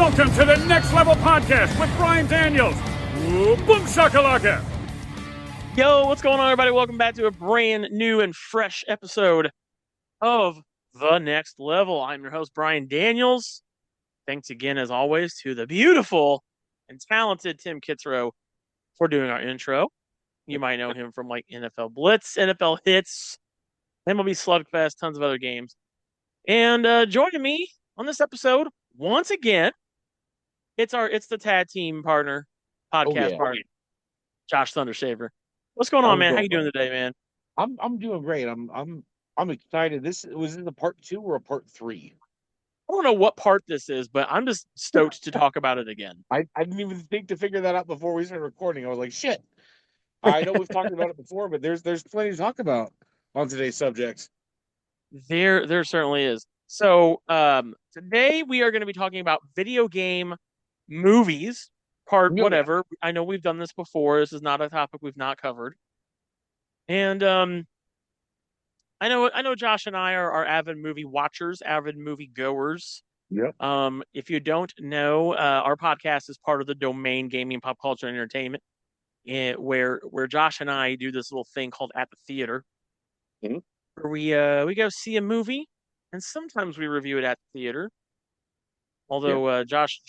Welcome to the Next Level Podcast with Brian Daniels. Ooh, boom shakalaka. Yo, what's going on, everybody? Welcome back to a brand new and fresh episode of The Next Level. I'm your host, Brian Daniels. Thanks again, as always, to the beautiful and talented Tim Kitzrow for doing our intro. You might know him from like NFL Blitz, NFL Hits, MLB Slugfest, tons of other games. And joining me on this episode, once again, it's the tag team partner, podcast partner, Josh Thundershaver. What's going on, man? How you doing today, man? I'm doing great. I'm excited. This a part 2 or a part 3? I don't know what part this is, but I'm just stoked to talk about it again. I didn't even think to figure that out before we started recording. I was like, shit. I know we've talked about it before, but there's plenty to talk about on today's subject. There certainly is. So today we are going to be talking about video game movies, whatever. I know we've done this before. This is not a topic we've not covered. And I know Josh and I are avid movie watchers, avid movie goers. Yep. If you don't know, our podcast is part of the Domain Gaming Pop Culture and Entertainment, where Josh and I do this little thing called At the Theater, where we go see a movie, and sometimes we review it at the theater. Although Josh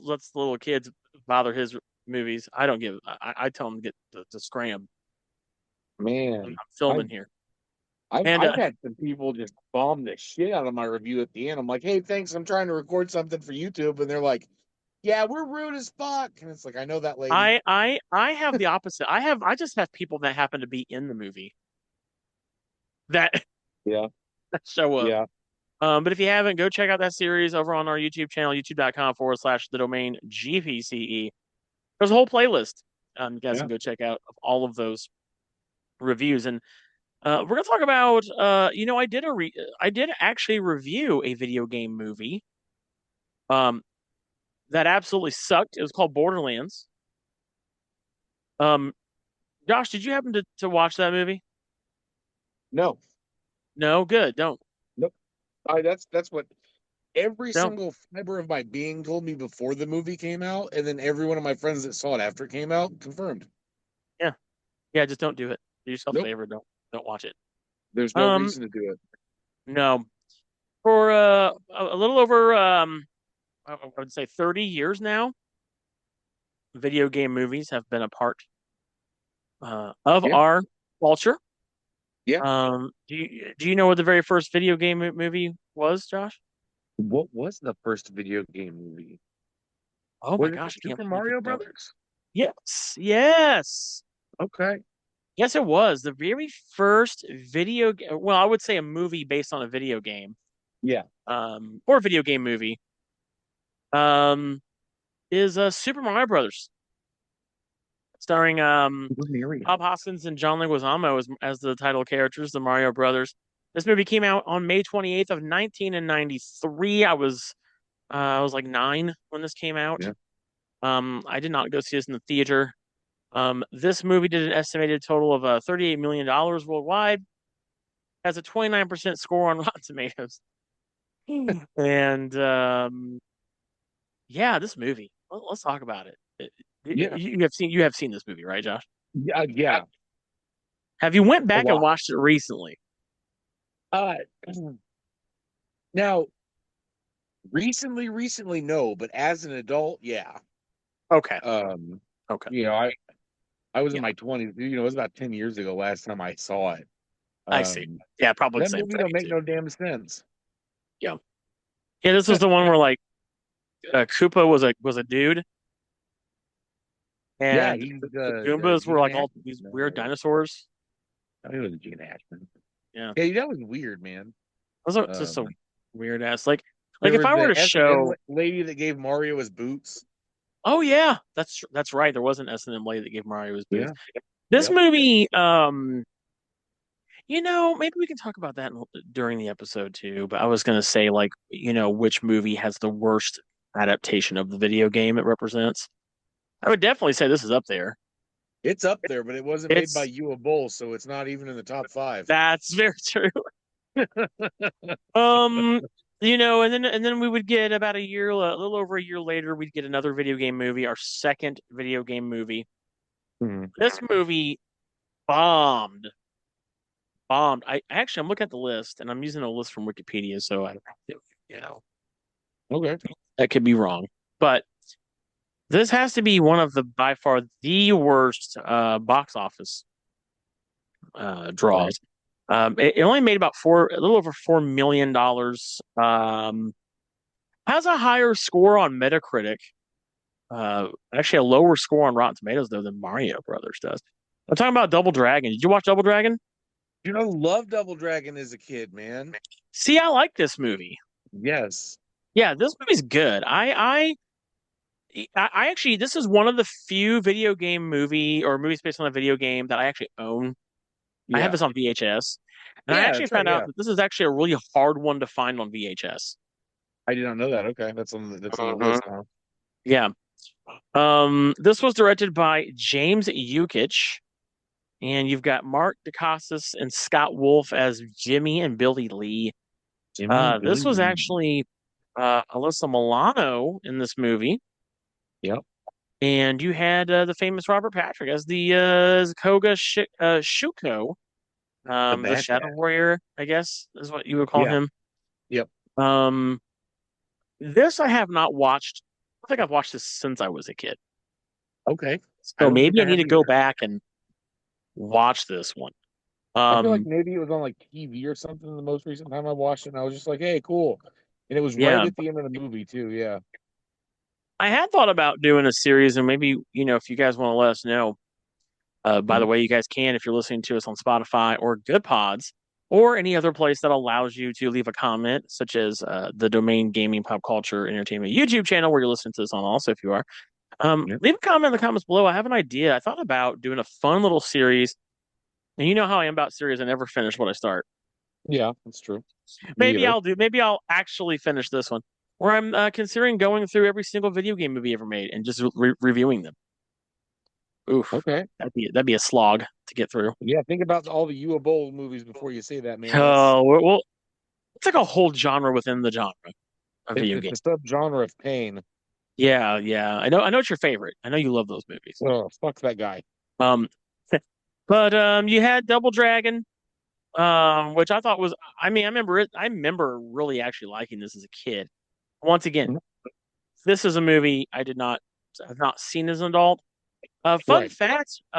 lets the little kids bother his movies. I don't give. I tell them to get to scram. Man, I'm filming here. I've had some people just bomb the shit out of my review at the end. I'm like, hey, thanks. I'm trying to record something for YouTube. And they're like, yeah, we're rude as fuck. And it's like, I know that lady. I have the opposite. I just have people that happen to be in the movie that show up. Yeah. But if you haven't, go check out that series over on our YouTube channel, youtube.com/the domain GPCE. There's a whole playlist. You guys can go check out of all of those reviews. And we're gonna talk about I did actually review a video game movie that absolutely sucked. It was called Borderlands. Josh, did you happen to watch that movie? No. No, good. Don't. Nope. That's what every single fiber of my being told me before the movie came out, and then every one of my friends that saw it after it came out confirmed. Yeah, just don't do it. Do yourself a favor. Don't watch it. There's no reason to do it. No. For a little over I would say 30 years now, video game movies have been a part of our culture. Yeah. Do you know what the very first video game movie was, Josh? What was the first video game movie? Oh my gosh, Super Mario Brothers? Yes. Okay. Yes, it was the very first video. Well, I would say a movie based on a video game. Yeah. Or a video game movie. Is Super Mario Brothers, starring Bob Hoskins and John Leguizamo as the title characters, the Mario Brothers. This movie came out on May 28th of 1993. I was like 9 when this came out. Yeah. I did not go see this in the theater. This movie did an estimated total of $38 million worldwide. Has a 29% score on Rotten Tomatoes. And this movie. Let's talk about it. You have seen this movie, right, Josh? Yeah. Have you went back and watched it recently? Now, recently, no, but as an adult, yeah. Okay. Okay. You know, I was in my 20s. You know, it was about 10 years ago last time I saw it. I see. Yeah, probably that the same movie don't make no damn sense. Yeah. Yeah, this was the one where like Koopa was a dude. And the Goombas were like all these weird dinosaurs. I think it was Gene Hackman. Yeah. Yeah, that was weird, man. That was just a weird ass. Like if I were to show lady that gave Mario his boots. Oh yeah, that's right. There was an S&M lady that gave Mario his boots. Yeah. This movie, maybe we can talk about that during the episode too. But I was gonna say, like, which movie has the worst adaptation of the video game it represents? I would definitely say this is up there. It's up there, but it wasn't made by Uwe Boll, so it's not even in the top 5. That's very true. And then we would get about a little over a year later, we'd get another video game movie, our second video game movie. Mhm. This movie bombed, bombed. I'm looking at the list, and I'm using a list from Wikipedia, so you know, Okay. that could be wrong, but this has to be one of the by far the worst box office draws. It only made about a little over $4 million. Has a higher score on Metacritic. Actually, a lower score on Rotten Tomatoes though than Mario Brothers does. I'm talking about Double Dragon. Did you watch Double Dragon? Love Double Dragon as a kid, man. See, I like this movie. Yes. Yeah, this movie's good. I actually, this is one of the few video game movies based on a video game that I actually own. I have Yeah. this on VHS, and I Yeah, actually that's right, found out yeah. that this is actually a really hard one to find on VHS. I did not know that. Okay, that's on the Mhm. list now. Yeah. This was directed by James Yukich, and you've got Mark Dacascos and Scott Wolf as Jimmy and Billy Lee. Jimmy and This Billy was Lee. actually Alyssa Milano in this movie, Yep. and you had the famous Robert Patrick as the Koga Shuko, The the bad Shadow guy. Warrior, I guess is what you would call Yeah. him. Yep. Um, this I have not watched. I think I've watched this since I was a kid, Okay. I so don't think maybe I I need have to go either. back and watch this one. I feel like Um, maybe it was on like TV or something the most recent time I watched it, and I was just like, hey, cool. And it was right yeah, at the end of the movie too. Yeah. I had thought about doing a series, and maybe if you guys want to let us know. By the Mhm. way, you guys can if you're listening to us on Spotify or Good Pods or any other place that allows you to leave a comment, such as the Domain Gaming Pop Culture Entertainment YouTube channel where you're listening to this on. Also, if you are, Yep. leave a comment in the comments below. I have an idea. I thought about doing a fun little series, and you know how I am about series. I never finish what I start. Yeah, that's true. Me either. Maybe I'll actually finish this one, where I'm considering going through every single video game movie ever made and just reviewing them. Oof, Okay. that'd be a slog to get through. Yeah, think about all the Uwe Boll movies before you say that, man. That's Oh, well, it's like a whole genre within the genre of video it's a games. subgenre of pain. Yeah, yeah. I know it's your favorite. I know you love those movies. Oh, fuck that guy. Um, but you had Double Dragon, which I thought was. I mean, I remember really actually liking this as a kid. Once again, Mhm. this is a movie have not seen as an adult. Fun Right. fact, Josh.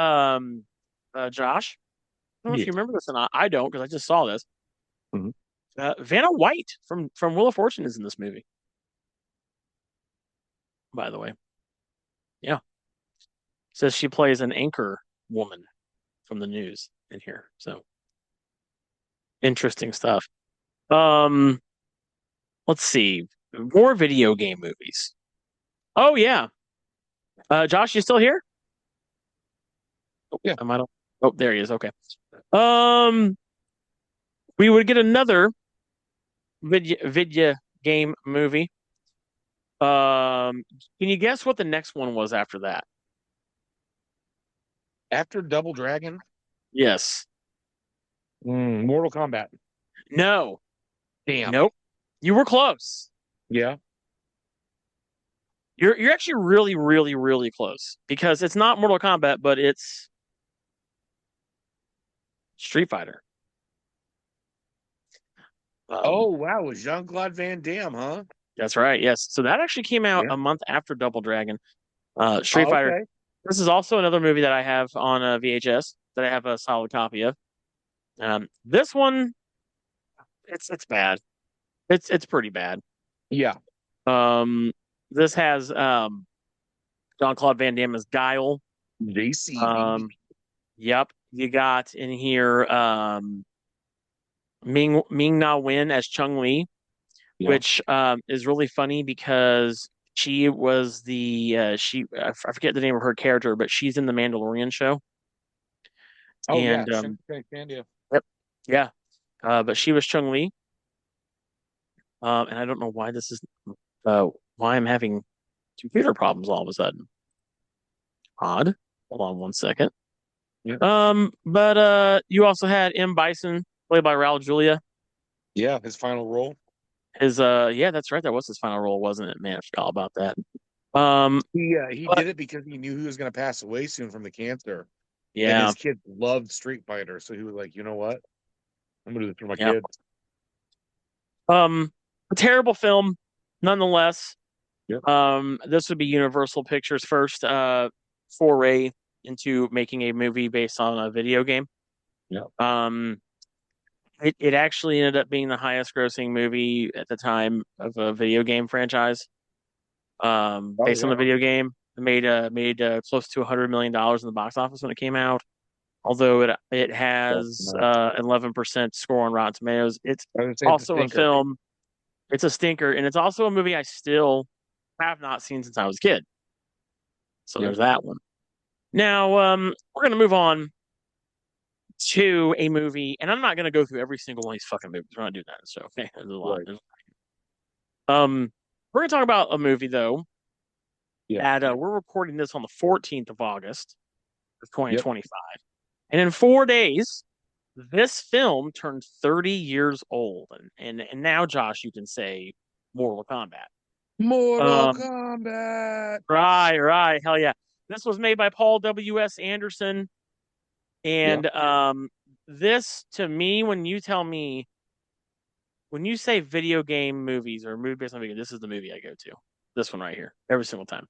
I don't know if Yeah. you remember this, and I don't because I just saw this. Mhm. Vanna White from Wheel of Fortune is in this movie. By the way, yeah, says she plays an anchor woman from the news in here. So interesting stuff. Um, let's see. More video game movies. Oh yeah. Josh, you still here? Oh, Yeah. am I don't. Oh, there he is. Okay. Um, we would get another video game movie. Can you guess what the next one was after that? After Double Dragon, Yes. Mortal Kombat. No. Damn. Nope. You were close. Yeah. You're actually really, really, really close because it's not Mortal Kombat, but it's Street Fighter. Oh wow, it was Jean-Claude Van Damme, huh? That's right. Yes. So that actually came out Yeah. a month after Double Dragon. Street Oh, Fighter. okay. This is also another movie that I have on VHS that I have a solid copy of. This one, it's bad. It's pretty bad. Yeah. Um, this has Jean-Claude Van Damme as Guile. JC. Yep. You got in here Ming Na Wen as Chung Li, Yeah. which is really funny because she was I forget the name of her character, but she's in the Mandalorian show. Oh And yeah, Shandia. yep, yeah. But she was Chung Li. And I don't know why why I'm having computer problems all of a sudden. Odd. Hold on one second. Yeah. But you also had M. Bison, played by Raul Julia. Yeah, his final role. His yeah, that's right. That was his final role, wasn't it? Man, I forgot about that. He But did it because he knew he was going to pass away soon from the cancer, and yeah, his kids loved Street Fighter, so he was like, you know what, I'm going to do this for my yeah. kids. A terrible film, nonetheless. Yep. This would be Universal Pictures' first foray into making a movie based on a video game. Yep. It actually ended up being the highest grossing movie at the time of a video game franchise. Oh Based on the yeah. video game, it made close to $100 million in the box office when it came out. Although it That's has nuts. 11% score on Rotten Tomatoes. It's I would say it's a also a stinker. film. It's a stinker, and it's also a movie I still have not seen since I was a kid. So Yep. there's that one. Now, we're gonna move on to a movie, and I'm not gonna go through every single one of these fucking movies. We're not doing that. So okay, there's a lot. Right. We're gonna talk about a movie though Yeah. that we're recording this on the 14th of August of Yep. 2025, and in 4 days, this film turned 30 years old, and now Josh, you can say Mortal Kombat. Mortal Um, Kombat. right, hell yeah. This was made by Paul W.S. Anderson. Yeah. And this to me, when you say video game movies or movie based on video, this is the movie I go to. This one right here, every single time,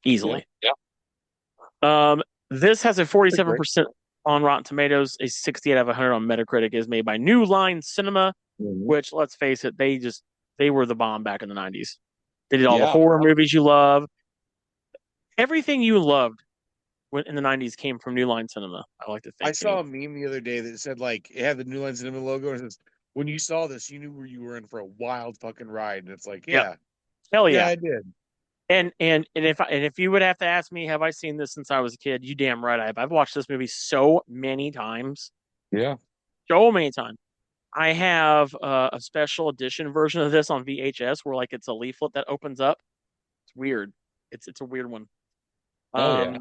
Yeah. easily. Yeah. This has a That's great. 47% on Rotten Tomatoes, a 60 out of 100 on Metacritic. Is made by New Line Cinema, Mhm. which let's face it, they were the bomb back in the 90s. They did all the Yeah. horror movies you love. Everything you loved in the 90s came from New Line Cinema. I like to I think. saw a meme the other day that said like it had the New Line Cinema logo and it says, when you saw this, you knew where you were in for a wild fucking ride. And it's like, Yep. yeah, Hell yeah, yeah. I did. And if you would have to ask me, have I seen this since I was a kid? You damn right I have. I've watched this movie so many times, Yeah. so many times. I have a special edition version of this on VHS where like it's a leaflet that opens up. It's weird. It's a weird one. Oh yeah.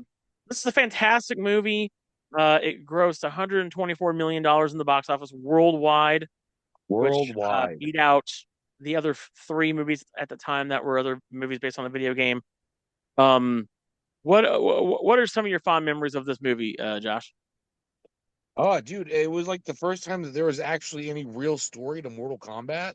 This is a fantastic movie. It grossed $124 million in the box office worldwide, which Worldwide. beat out the other three movies at the time that were other movies based on the video game. Um, what are some of your fond memories of this movie, Josh? Oh, dude, it was like the first time that there was actually any real story to Mortal Kombat.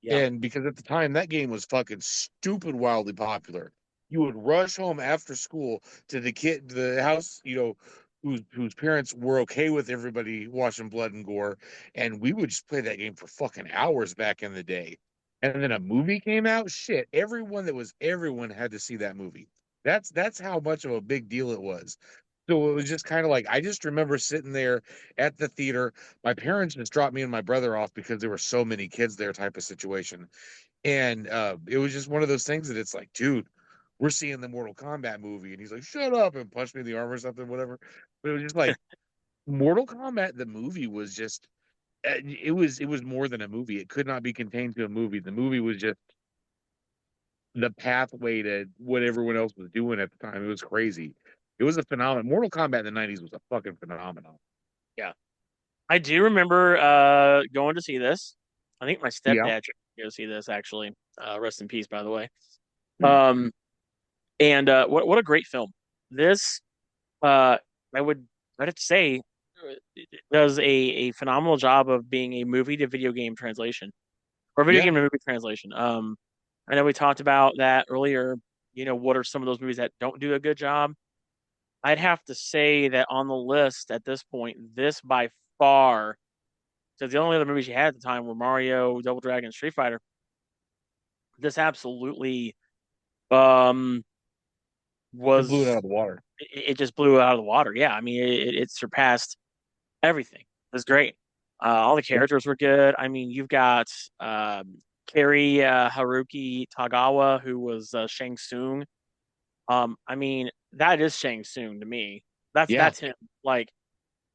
Yeah, And because at the time that game was fucking stupid wildly popular. You would rush home after school to the house, whose parents were okay with everybody watching blood and gore, and we would just play that game for fucking hours back in the day. And then a movie came out, shit, everyone had to see that movie. That's how much of a big deal it was. So it was just kind of like I just remember sitting there at the theater. My parents just dropped me and my brother off because there were so many kids there, type of situation. And it was just one of those things that it's like, dude, we're seeing the Mortal Kombat movie, and he's like, shut up, and punched me in the arm or something, whatever. But it was just like Mortal Kombat, the movie was just it was more than a movie. It could not be contained to a movie. The movie was just the pathway to what everyone else was doing at the time. It was crazy. It was a phenomenon. Mortal Kombat in the 90s was a fucking phenomenon. yeah. I do remember going to see this. I think my Yeah. stepdad took me to go see this actually. Rest in peace, by the way. Hmm. Um, and what a great film. This I would I'd have to say it does a phenomenal job of being a movie to video game translation or video Yeah. game to movie translation. I know we talked about that earlier. You know, what are some of those movies that don't do a good job? I'd have to say that on the list at this point, this by far, because the only other movies you had at the time were Mario, Double Dragon, Street Fighter. This absolutely um It blew it out was of the water. it just blew it out of the water. Yeah, I mean it surpassed everything. It was great. All the Yeah. characters were good. I mean, you've got Kerry Haruki Tagawa, who was Shang Tsung. I mean, that is Shang Tsung to me. Yeah. That's him. Like,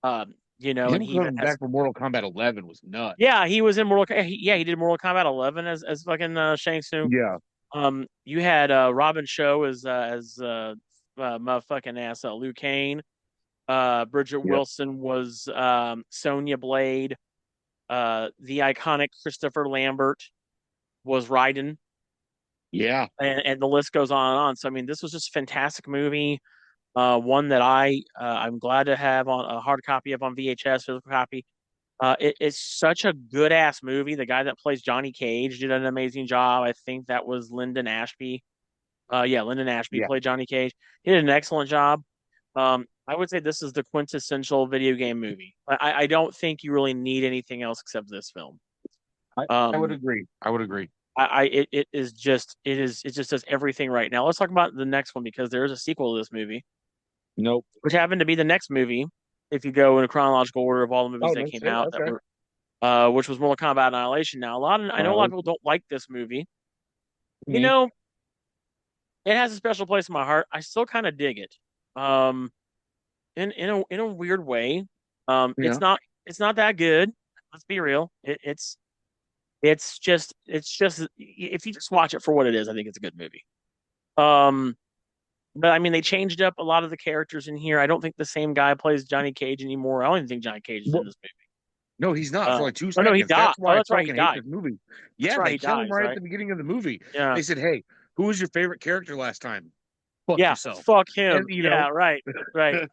and Him he even coming has. back for Mortal Kombat 11 was nuts. Yeah, he was in Yeah, he did Mortal Kombat 11 as fucking Shang Tsung. Yeah. You had Robin Show as motherfucking ass Liu Kang. Bridget Yeah. Wilson was Sonya Blade. The iconic Christopher Lambert. was Raiden, Yeah. and the list goes on and on. So I mean, this was just a fantastic movie. One that I'm glad to have on a hard copy of on VHS, physical copy. It's such a good ass movie. The guy that plays Johnny Cage did an amazing job. I think that was Lyndon Ashby. Yeah, Lyndon Ashby Yeah. played Johnny Cage. He did an excellent job. I would say this is the quintessential video game movie. I don't think you really need anything else except this film. I would Um, agree. I would agree. it just does everything right. Now let's talk about the next one because there is a sequel to this movie, Nope. which happened to be the next movie. If you go in a chronological order of all the movies Oh, that no came shit. out, that Okay. were which was Mortal Kombat Annihilation. Now I know a lot of people don't like this movie. You Mhm. know, it has a special place in my heart. I still kind of dig it. Um, in a weird way. Yeah. It's not that good. Let's be real. It's just if you just watch it for what it is, I think it's a good movie. Um, but I mean, they changed up a lot of the characters in here. I don't think the same guy plays Johnny Cage anymore. I don't even think Johnny Cage is in Well, this movie. no, he's not for like two Oh no, he seconds. died. That's Oh, why I that's right, he fucking hate died. this movie. That's Yeah, right, they he kill him dies, right at right? the beginning of the movie. Yeah, They said, "Hey, who was your favorite character last time? Fuck yeah. yourself." Fuck And him. Yeah, right, right.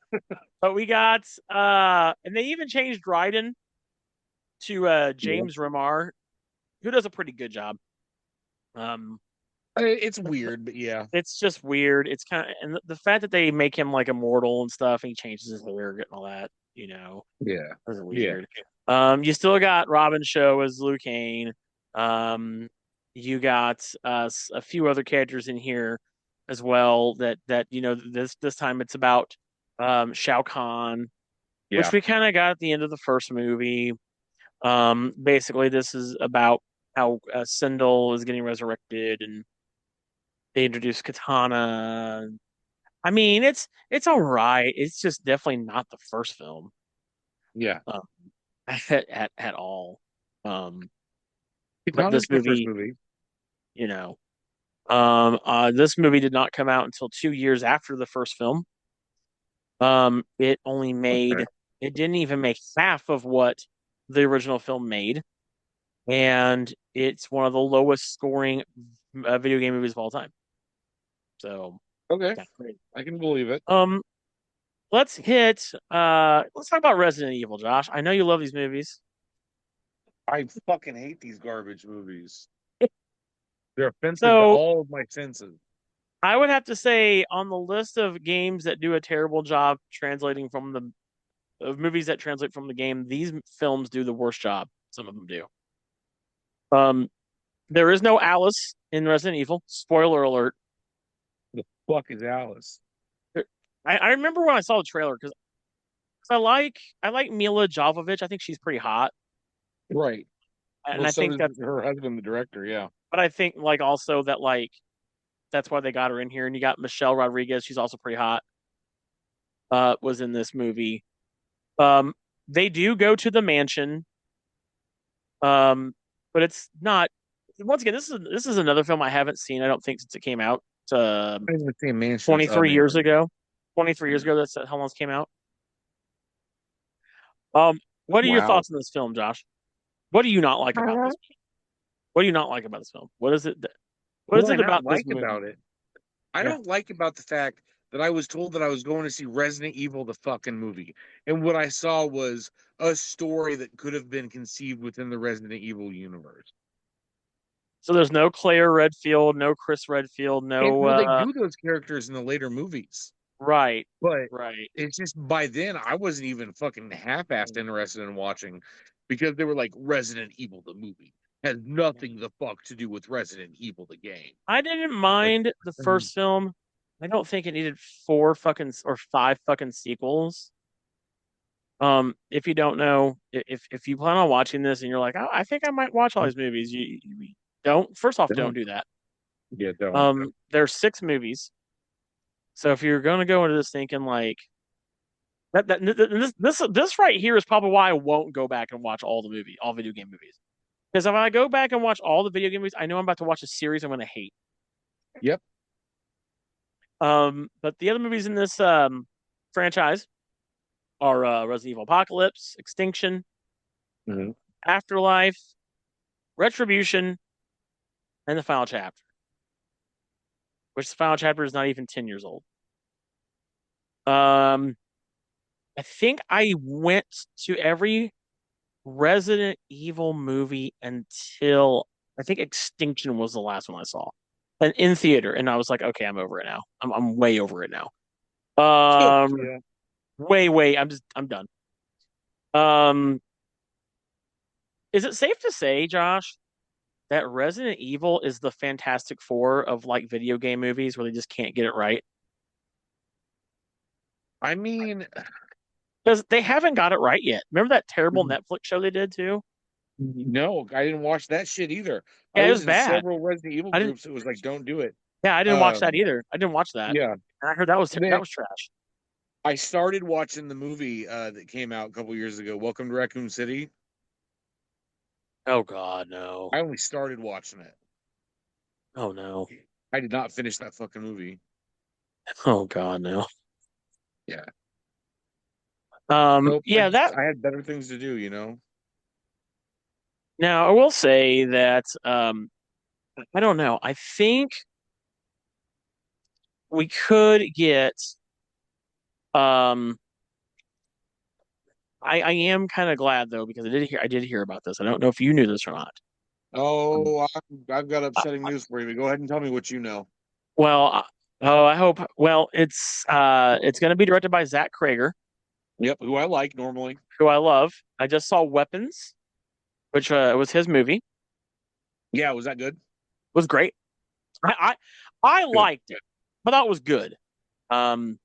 But we got and they even changed Dryden to yeah, James Remar, who does a pretty good job. Um, it's weird, but yeah, it's just weird. It's kind of and the fact that they make him like immortal and stuff, and he changes his hair and all that, yeah, is yeah, weird. You still got Robin Show as Liu Kane. Um, you got a few other characters in here as well. That this time it's about Shao Kahn, which yeah. we kind of got at the end of the first movie. Basically, this is about how Sindel is getting resurrected, and they introduce Katana. I mean, it's all right. It's just definitely not the first film, Yeah. um, at all. Um, but Katana's this the first movie, movie. you know, this movie did not come out until 2 years after the first film. It only Okay. made it didn't even make half of what the original film made, and it's one of the lowest scoring video game movies of all time. So, Okay. yeah. I can believe it. Um, let's talk about Resident Evil, Josh. I know you love these movies. I fucking hate these garbage movies. They're offensive to So all of my senses. I would have to say on the list of games that do a terrible job translating from the of movies that translate from the game, these films do the worst job. Some of them do. Um, there is no Alice in Resident Evil. Spoiler alert. The fuck is Alice? I remember when I saw the trailer because I like Mila Jovovich. I think she's pretty hot, Right. and Well, I so think does that's. her husband, the director. Yeah. But I think like also that like that's why they got her in here. And you got Michelle Rodriguez. She's also pretty hot. Was in this movie. Um, they do go to the mansion. But it's not. Once again, this is another film I haven't seen. I don't think since it came out. I didn't even say mansion. It's a 23 years mansion. ago. 23 years ago. That's how long it came out. What are your Wow. thoughts on this film, Josh? What do you not like about this? What do you not like about this film? What is it? What What is do I it not about this like movie? about it? I Yeah. don't like about the fact that I was told that I was going to see Resident Evil the fucking movie. And what I saw was a story that could have been conceived within the Resident Evil universe. So there's no Claire Redfield, no Chris Redfield, And no well, they do those characters in the later movies. right, But right. it's just by then I wasn't even fucking half-assed interested in watching because they were like Resident Evil the movie has nothing the fuck to do with Resident Evil the game. I didn't Like, mind the first film. I don't think it needed four fucking or five fucking sequels. If you don't know, if you plan on watching this and you're like, oh, I think I might watch all these movies, you don't. First off, don't don't. do that. Yeah, don't. There's six movies, so if you're gonna go into this thinking like this right here is probably why I won't go back and watch all video game movies. Because if I go back and watch all the video game movies, I know I'm about to watch a series I'm gonna hate. Yep. But the other movies in this franchise are Resident Evil Apocalypse, Extinction, Mm-hmm. Afterlife, Retribution, and the final chapter, which the final chapter is not even 10 years old. Um, I think I went to every Resident Evil movie until I think Extinction was the last one I saw, and in theater, and I was like, okay, I'm over it now. I'm way over it now. Um, Yeah. way. I'm done. Um, is it safe to say, Josh, that Resident Evil is the Fantastic Four of like video game movies where they just can't get it right? I mean, Because they haven't got it right yet. Remember that terrible Netflix show they did too? no, I didn't watch that shit either. I Yeah, it was was in bad. several Resident Evil I didn't. groups that was like, don't do it. Yeah, I didn't watch that Um, either. I didn't watch that. yeah. And I heard that was And then that was trash. I started watching the movie that came out a couple years ago, Welcome to Raccoon City. Oh God, no. I only started watching it. Oh no. I did not finish that fucking movie. Oh God, no. Yeah. Nope. Yeah, that I had better things to do, you know? now I will say that I don't know. I think we could get um I am kind of glad though because I did hear about this. I don't know if you knew this or not. Um, Oh, I've got I, upsetting news for you, but go ahead and tell me what you know. well, oh, I hope. Well, it's going to be directed by Zach Krager, Yep, who I like normally. who I love. I just saw Weapons, which was his movie. It Yeah, was that good? was great. I Good. liked it. I thought it was good. Um,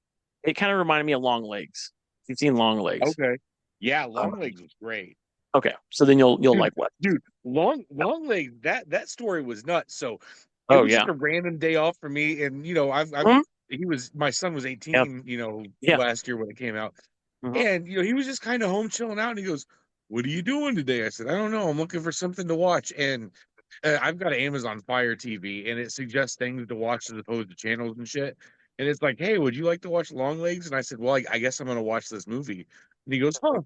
it kind of reminded me of Long Legs. You've seen Long Legs. Okay. Yeah, Um, Long Legs was great. okay, so then you'll Dude, like what? dude, Long Legs, that story was nuts. So it Oh was yeah. just a random day off for me. And you know, I've Mhm. my son was Yeah. 18, you know, Yeah. last year when it came out. Mhm. And you know, he was just kind of home chilling out and he goes, "What are you doing today?" I said, "I don't know. I'm looking for something to watch." And I've got an Amazon Fire TV and it suggests things to watch as opposed to channels and shit. And it's like, "Hey, would you like to watch Long Legs?" And I said, "Well, I guess I'm going to watch this movie." And he goes, "Huh,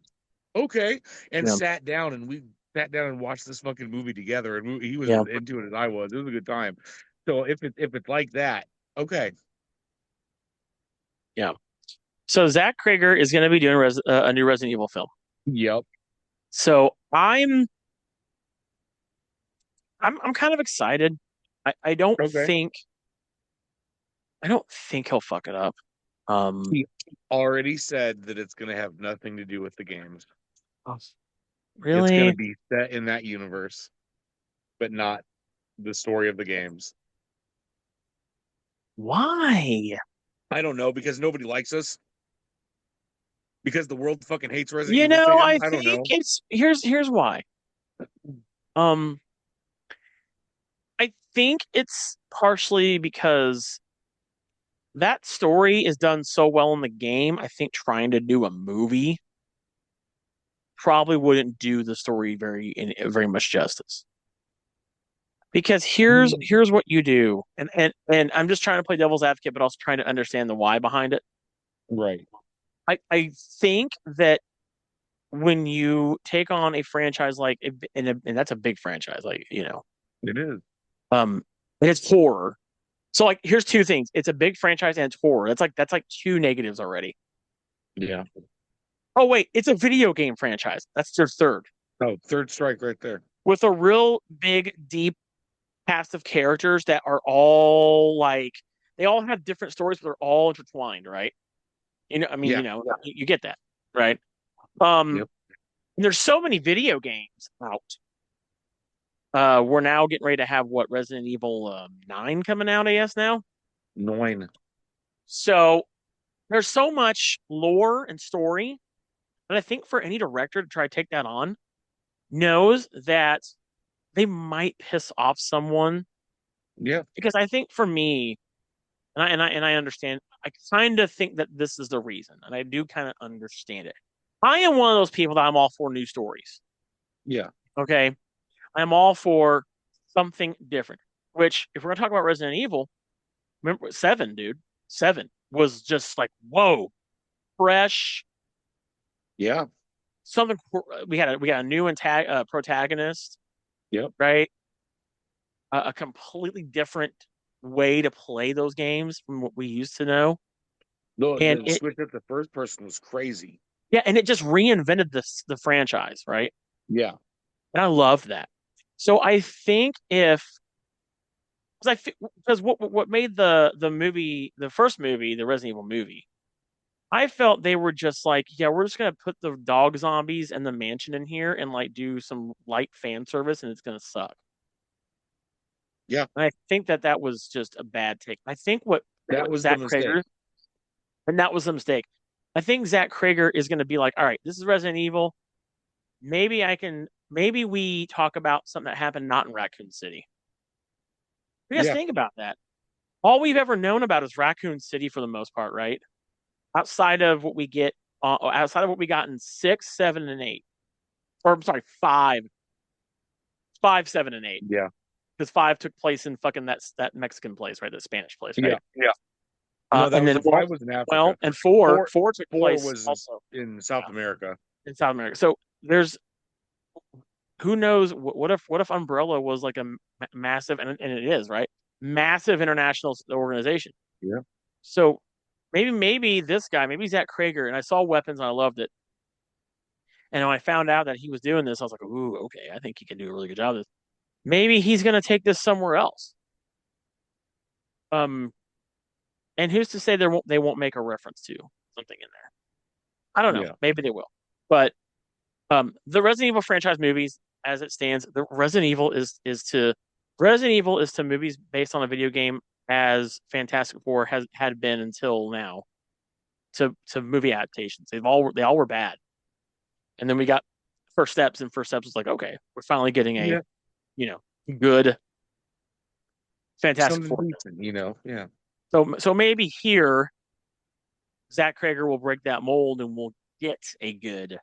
okay." And Yeah. sat down and we sat down and watched this fucking movie together. And he was Yeah. as into it as I was. It was a good time. So if it's like that, okay. Yeah. So Zach Krager is going to be doing a new Resident Evil film. Yep. So I'm kind of excited. I don't Okay. think I don't think he'll fuck it up. Um, He already said that it's going to have nothing to do with the games. It's going to really? be set in that universe, but not the story of the games. Why? I don't know because nobody likes us. Because the world fucking hates Resident You Evil know, fans. I I don't think know. it's here's why. Um, I think it's partially because that story is done so well in the game. I think trying to do a movie probably wouldn't do the story very much justice. Because here's what you do, and I'm just trying to play devil's advocate, but also trying to understand the why behind it. Right. I think that when you take on a franchise like and that's a big franchise, like It is. um, and it's horror. So like, here's two things: it's a big franchise and it's horror. That's like two negatives already. Yeah. Oh wait, it's a video game franchise. That's their third, Oh, third strike right there. with a real big, deep cast of characters that are all like they all have different stories, but they're all intertwined, right? I mean, Yeah. you get that, right? Um, Yep. and there's so many video games out. We're now getting ready to have what Resident Evil 9 coming out, I guess now. Nine. So there's so much lore and story, and I think for any director to try to take that on knows that they might piss off someone Yeah. because I think for me, and I understand, I kind of think that this is the reason, and I do kind of understand it. I am one of those people that I'm all for new stories. Yeah. Okay, I'm all for something different. Which, if we're gonna talk about Resident Evil, remember Seven, dude. Seven was just like whoa, fresh. Yeah. Something we got a new protagonist, Yep. right? a completely different way to play those games from what we used to know. No, And the it, switch up to first person was crazy. yeah, and it just reinvented the franchise, right? Yeah. And I love that. So I think if because what made the movie, the first movie, the Resident Evil movie, I felt they were just like, yeah, we're just gonna put the dog zombies and the mansion in here and like do some light fan service, and it's gonna suck. Yeah. And I think that was just a bad take. I think That what was the Zach mistake. Krager, and that was the mistake. I think Zach Krager is going to be like, all right, this is Resident Evil. Maybe we talk about something that happened not in Raccoon City. You guys Yeah. think about that. All we've ever known about is Raccoon City for the most part, right? Outside of what we get, outside of what we got in 6, 7, and 8, or I'm sorry, 5, 5, 7, and 8, Yeah. because 5 took place in fucking that Mexican place, right? That Spanish place, Yeah. right? Yeah. No, that And was then the five was in well, Africa. and four Four four took four place was also in South America. in South America. So there's who knows what if Umbrella was like a massive, and it is, right, massive international organization. Yeah. So maybe this guy, maybe Zach Krager, and I saw Weapons and I loved it. And when I found out that he was doing this, I was like, ooh, okay, I think he can do a really good job of this. Maybe he's gonna take this somewhere else. Um, and who's to say they won't make a reference to something in there? I don't know. Yeah. Maybe they will. But the Resident Evil franchise movies, as it stands, the Resident Evil is to movies based on a video game as Fantastic Four has had been until now to movie adaptations. They all were bad, and then we got First Steps, and First Steps was like, okay, we're finally getting a Yeah. good Fantastic Something Four. decent, Yeah. So maybe here Zach Krager will break that mold and we'll get a good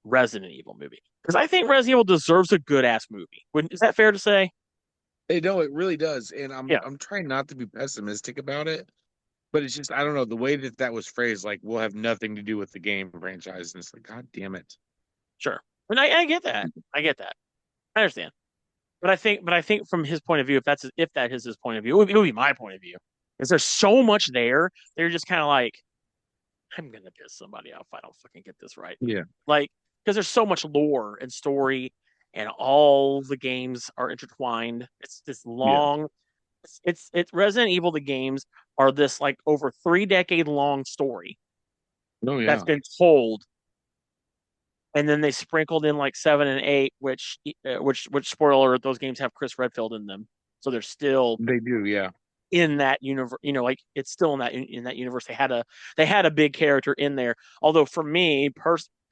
Resident Evil movie. Because I think Resident Evil deserves a good ass movie. Is that fair to say? Hey, no, it really does. And I'm Yeah, I'm trying not to be pessimistic about it, but it's just I don't know the way that was phrased. Like we'll have nothing to do with the game franchise, and it's like, God damn it. sure. And I get that. I get that. I understand. But I think from his point of view, if that is his point of view, it would be my point of view. Because there's so much there. They're just kind of like, I'm gonna piss somebody off if I don't fucking get this right. Yeah. Like, because there's so much lore and story, and all the games are intertwined. It's this Yeah. long. It's Resident Evil. The games are this like over 3 decade long story Oh that's yeah. been told, and then they sprinkled in like 7 and 8, which spoiler alert, those games have Chris Redfield in them, so they're still They do, yeah. in that universe. Like it's still in that universe. They had a big character in there. Although for me,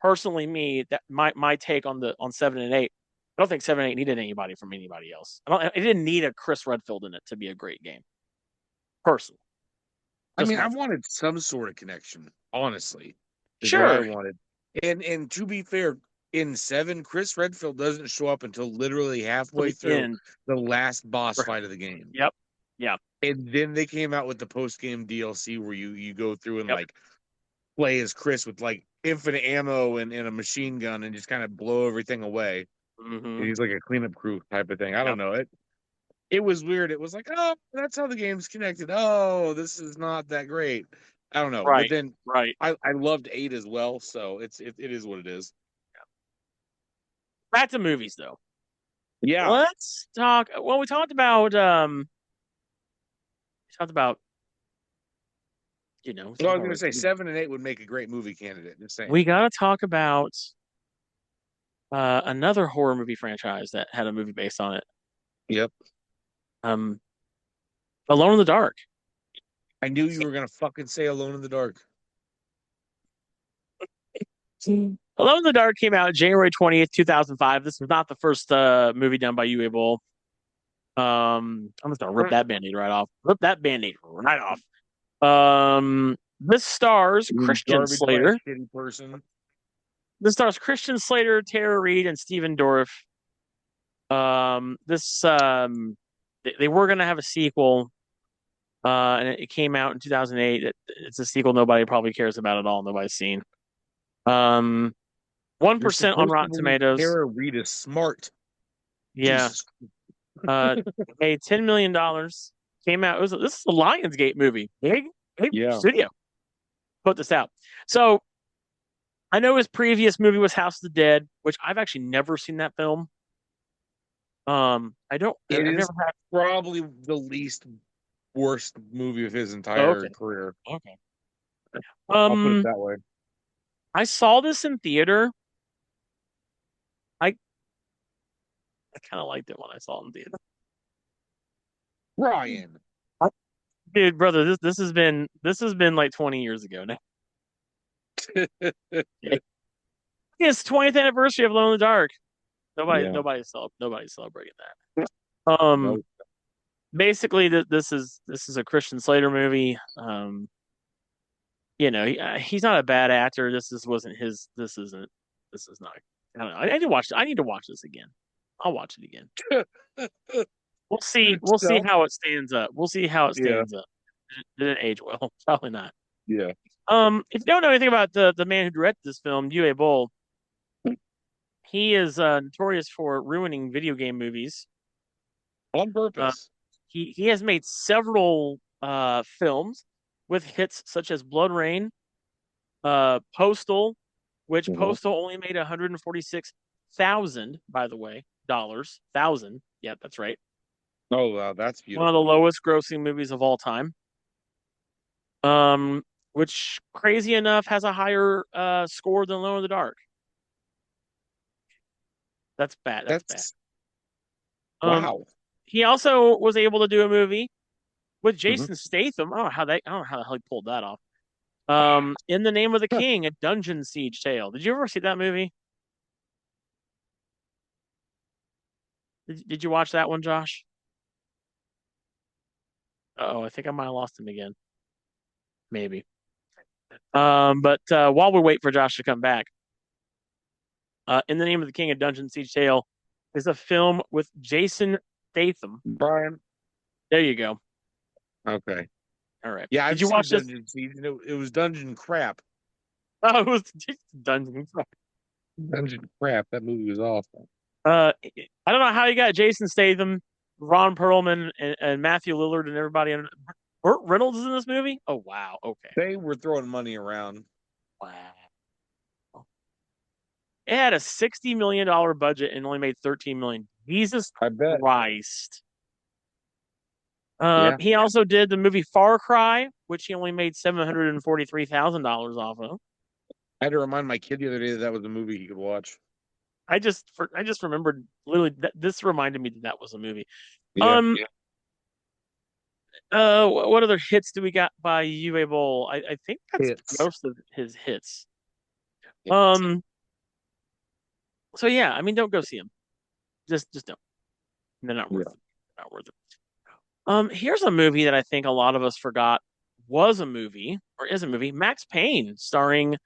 personally, that my take on 7 and 8, I don't think 7 and 8 needed anybody from anybody else. It didn't need a Chris Redfield in it to be a great game. Personally, I just mean, my I wanted some sort of connection, honestly, is what I sure wanted. And to be fair, in 7, Chris Redfield doesn't show up until literally to halfway the through end. the last boss fight of the game. Yep, yeah, And then they came out with the post game DLC where you go through and yep. like play as Chris with like infinite ammo and a machine gun and just kind of blow everything away. And Hmm. he's like a cleanup crew type of thing. I Yep. don't know. It was weird. It was like, oh, that's how the game's connected. Oh, this is not that great. I don't know. But Right, then right. I loved 8 as well, so it is what it is. Back to movies though. Yeah. Let's talk. Well, we talked about we Well, I talked was about gonna say Resident 7 and 8 would make a great movie candidate. Just saying. We gotta talk about another horror movie franchise that had a movie based on it. Yep. Um, Alone in the Dark. I knew you were gonna fucking say Alone in the Dark. Alone in the Dark came out January 20th, 2005. This was not the first movie done by Uwe Boll. I'm just gonna rip that band-aid right off. Rip that band-aid right off. This stars You Christian garbage by a Slater. shitty person. This stars Christian Slater, Tara Reid, and Stephen Dorff. This they were gonna have a sequel, and it came out in 2008. It's a sequel nobody probably cares about at all. Nobody's seen. Um, You're 1% on supposed to Rotten believe Tomatoes. Tara Reid is smart. Yeah, Jesus. Uh, made $10 million. Came out. This is a Lionsgate movie. Big Yeah. studio put this out. So I know his previous movie was House of the Dead, which I've actually never seen that film. I don't. It I've is never had. probably the least worst movie of his Oh, entire okay. career. Okay. I'll put it Um, that way. I saw this in theater. I I kind of liked it when I saw it in theater. Ryan. Dude, brother, this has been like 20 years ago now. It's 20th anniversary of Alone in the Dark. Yeah. Nobody's celebrating that. No. Basically, this is a Christian Slater movie. He's not a bad actor. This is wasn't his. This isn't. This is not. I don't know. I need to watch. I need to watch this again. I'll watch it again. We'll see. We'll see So, how it stands up. We'll see how it yeah. stands up. Did it age well? Probably not. Yeah. If you don't know anything about the man who directed this film, Uwe Boll, he is notorious for ruining video game movies. On Uh, purpose. he has made several films with hits such as Blood Rain, Postal, which Mhm. Postal only made 146,000, by the way, dollars. Thousand. Yeah, that's right. Oh, wow, that's One of the beautiful. lowest grossing movies of all time. Um, which crazy enough has a higher score than Alone in the Dark. That's bad. That's bad. That's Um, wow. he also was able to do a movie with Mhm. Jason Statham. I don't know how the hell he pulled that off. In the Name of the King, a dungeon siege tale. Did you ever see that movie? Did you watch that one, Josh? Oh, I think I might have lost him again. Maybe. But while we wait for Josh to come back, In the Name of the King, a dungeon siege tale is a film with Jason Statham. Brian. There you go. Okay. All right. Yeah, Did I've you seen watch this? Dungeon Siege. It was Dungeon Crap. Oh, it was just dungeon. Dungeon Crap. That movie was awful. I don't know how you got Jason Statham, Ron Perlman, and Matthew Lillard and everybody. Burt Reynolds is in this movie. Oh wow. Okay. They were throwing money around. Wow. It had a $60 million budget and only made 13 million. Jesus I bet. Christ. Yeah. He also did the movie Far Cry, which he only made $743,000 off of. I had to remind my kid the other day that that was a movie he could watch. I just remembered literally that this reminded me that was a movie. Yeah. What other hits do we got by Uwe Boll? I think that's Hits. most of his hits. Yeah. So yeah, I mean, don't go see them. Just don't. They're not worth Yeah. it. Not worth it. Here's a movie that I think a lot of us forgot was a movie or is a movie. Max Payne, starring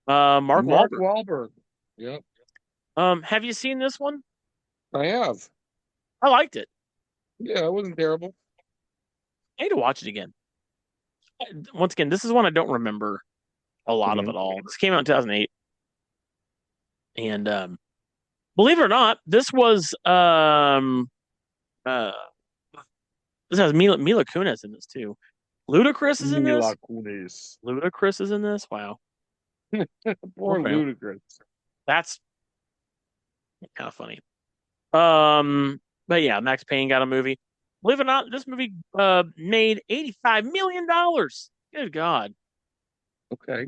Mark Mark Wahlberg. Wahlberg. Yep. Have you seen this one? I have. I liked it. Yeah, it wasn't terrible. I need to watch it again. Once again, this is one I don't remember a lot of Mhm. it all. This came out in 2008, and believe it or not, uh this has Mila Kunis in this too. Ludacris is in this. Mila Kunis. Ludacris is in this. Wow. Poor Okay, Ludacris. that's kind of funny. But yeah, Max Payne got a movie. Believe it or not, this movie made $85 million. Good God. Okay.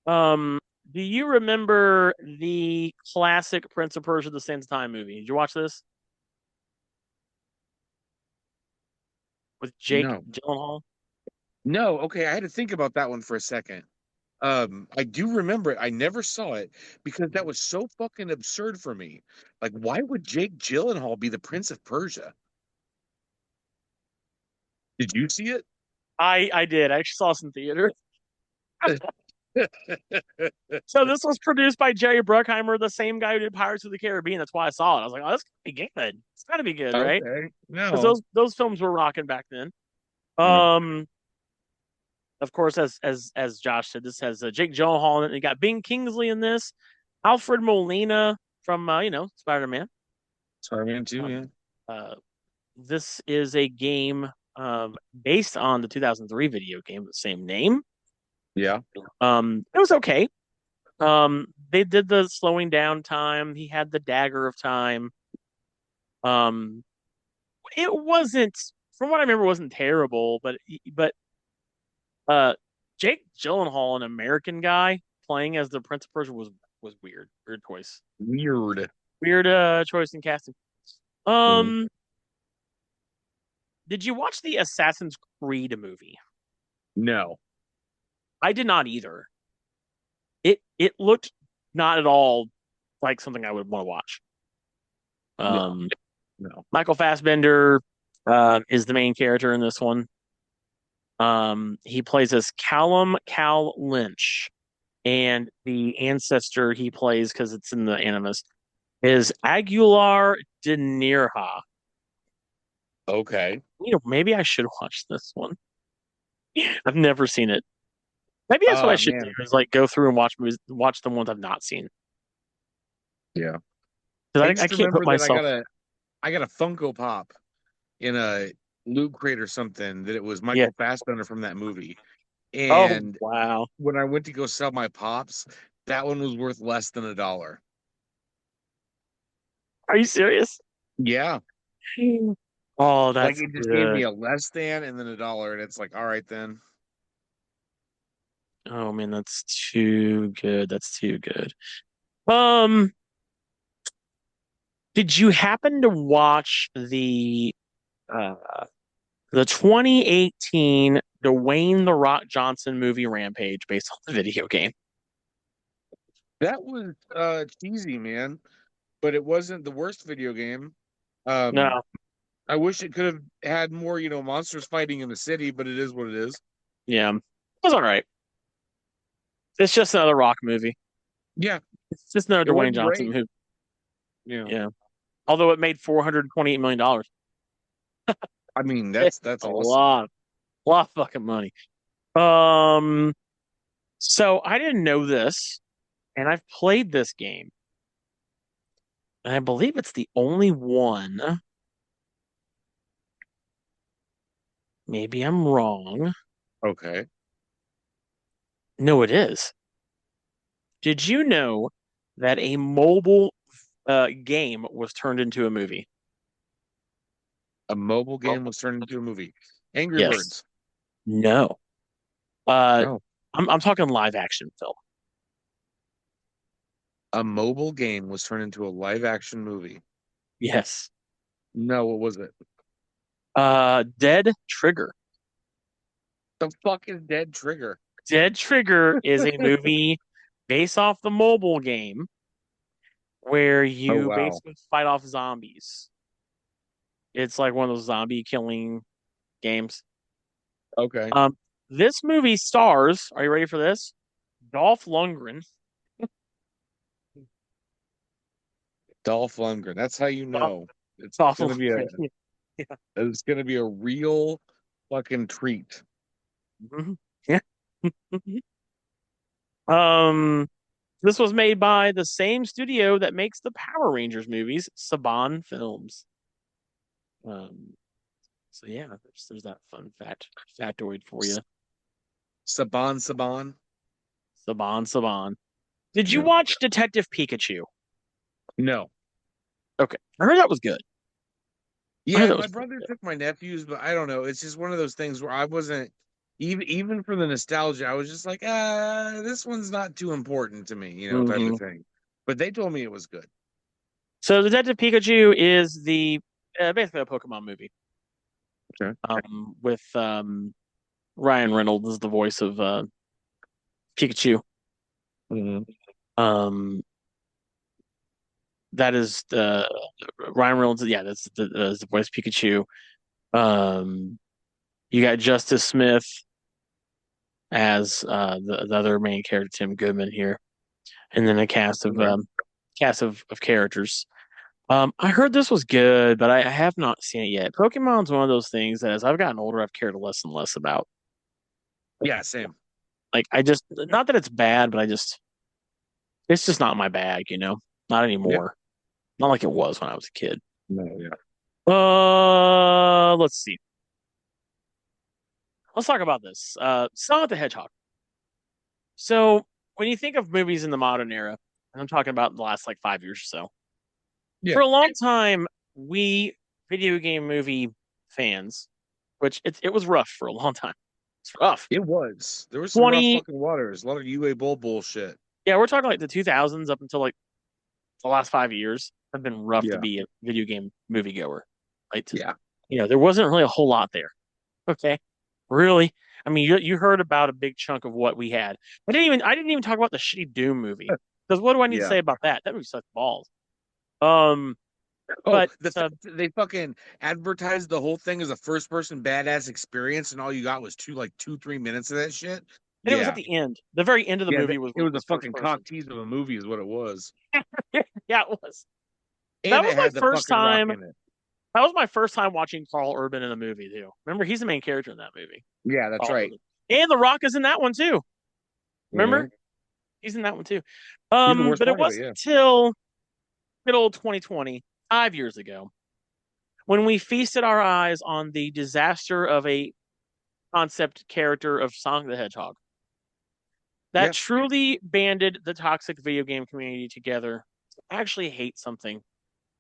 Do you remember the classic Prince of Persia: The Sands of Time movie? Did you watch this with Jake No. Gyllenhaal? No, okay. I had to think about that one for a second. I do remember it. I never saw it because that was so fucking absurd for me. Like, why would Jake Gyllenhaal be the Prince of Persia? Did you see it? I did. I actually saw this in theater. So this was produced by Jerry Bruckheimer, the same guy who did Pirates of the Caribbean. That's why I saw it. I was like, oh, this gotta be good. It's gotta be good, right? Okay. Because No. those films were rocking back then. Yeah. Of course, as Josh said, this has Jake Gyllenhaal in it. You got Bing Kingsley in this, Alfred Molina from Spider Man. Spider-Man 2, Um, yeah. Uh, this is a game based on the 2003 video game, the same name. Yeah. It was okay. They did the slowing down time. He had the dagger of time. Um, it wasn't, from what I remember, wasn't terrible, but uh, Jake Gyllenhaal, an American guy playing as the Prince of Persia, was weird. Weird choice. Weird. Weird choice in casting. Mm. Um, did you watch the Assassin's Creed movie? No. I did not either. It looked not at all like something I would want to watch. No. Um, No. Michael Fassbender is the main character in this one. He plays as Callum Cal Lynch, and the ancestor he plays, because it's in the Animus, is Aguilar de Nirha. Okay. Maybe I should watch this one. I've never seen it. Maybe that's what I Oh should do man. is like go through and watch movies, watch the ones I've not seen. Yeah. I Because I just can't put remember that myself. I got a Funko Pop in a Loot Crate or something that it was Yeah. Michael Fassbender from that movie. Oh And wow. when I went to go sell my pops, that one was worth less than $1. Are you serious? Yeah. Oh, Like that's it just gave me good. a less than and then $1, and it's like, all right then. Oh man, that's too good. That's too good. Um, did you happen to watch uh the 2018 Dwayne The Rock Johnson movie Rampage based on the video game? That was cheesy, man. But it wasn't the worst video game. Um, No. I wish it could have had more, monsters fighting in the city, but it is what it is. Yeah. It was all right. It's just another Rock movie. Yeah, It's just another it Dwayne wasn't Johnson great. movie. Yeah. Yeah. Although it made $428 million dollars. I mean, It's that's a awesome. lot of fucking money. Um, so I didn't know this, and I've played this game, and I believe it's the only one. Maybe I'm wrong. Okay. No, it is. Did you know that a mobile game was turned into a movie? A mobile game was turned into a movie. Angry Yes. Birds. No. Uh, No. I'm talking live action film. A mobile game was turned into a live action movie. Yes. No, what was it? Dead Trigger. The fuck is Dead Trigger? Dead Trigger is a movie based off the mobile game where Oh you wow. basically fight off zombies. It's like one of those zombie killing games. Okay. Um, this movie stars, are you ready for this? Dolph Lundgren. Dolph Lundgren. That's how you Dolph, know it's Dolph gonna be a Lundgren. Yeah. it's gonna be a real fucking treat. Mhm. Yeah. Um, this was made by the same studio that makes the Power Rangers movies, Saban Films. Um, so yeah, there's that fun factoid for you. Saban Saban. Saban. Did you No. watch Detective Pikachu? No. Okay, I heard that was good. I heard Yeah, that my was pretty brother good. took my nephews, but I don't know. It's just one of those things where I wasn't even for the nostalgia, I was just like, this one's not too important to me, type of Hmm. thing. But they told me it was good. So Detective Pikachu is the basically a Pokemon movie. Okay. With Ryan Reynolds is the voice of Pikachu. Hmm. Um, that is Ryan Reynolds. Yeah, that's the voice of Pikachu. Um, you got Justice Smith as the other main character, Tim Goodman here, and then a Okay. cast of characters. I heard this was good, but I have not seen it yet. Pokemon's one of those things that as I've gotten older, I've cared less and less about. Yeah, same. Like I just, not that it's bad, but it's just not my bag, Not Yeah. anymore. Not like it was when I was a kid. No, yeah. Let's see. Let's talk about this. Sonic the Hedgehog. So when you think of movies in the modern era, and I'm talking about the last like 5 years or so, Yeah, for a long time, we video game movie fans, which it was rough for a long time. It's rough. it was. There was some rough 20, fucking waters. A lot of UA Bowl bullshit. yeah, we're talking like the 2000s up until like the last 5 years have been rough to Yeah, be a video game moviegoer. Right? yeah. There wasn't really a whole lot there. Okay. Really? I mean, you heard about a big chunk of what we had. I didn't even talk about the shitty Doom movie. Because what do I need to Yeah. say about that? That movie sucked balls. Um, Oh, but the fact that they fucking advertised the whole thing as a first person badass experience, and all you got was 3 minutes of that shit. and it was at Yeah, the end. The very end of the yeah. movie was It was a was first fucking person. cock tease of a movie, is what it was. Yeah, it was. That And was it my had the first fucking rock time. in it. That was my first time watching Carl Urban in a movie too. Remember, he's the main character in that movie. Yeah, that's Carl right. Urban. And The Rock is in that one too. Hmm. Remember? He's in that one too. He's the worst But it part of it. wasn't Yeah, until good old 2020, 5 years ago, when we feasted our eyes on the disaster of a concept character of Sonic the Hedgehog that yeah. truly banded the toxic video game community together to actually hate something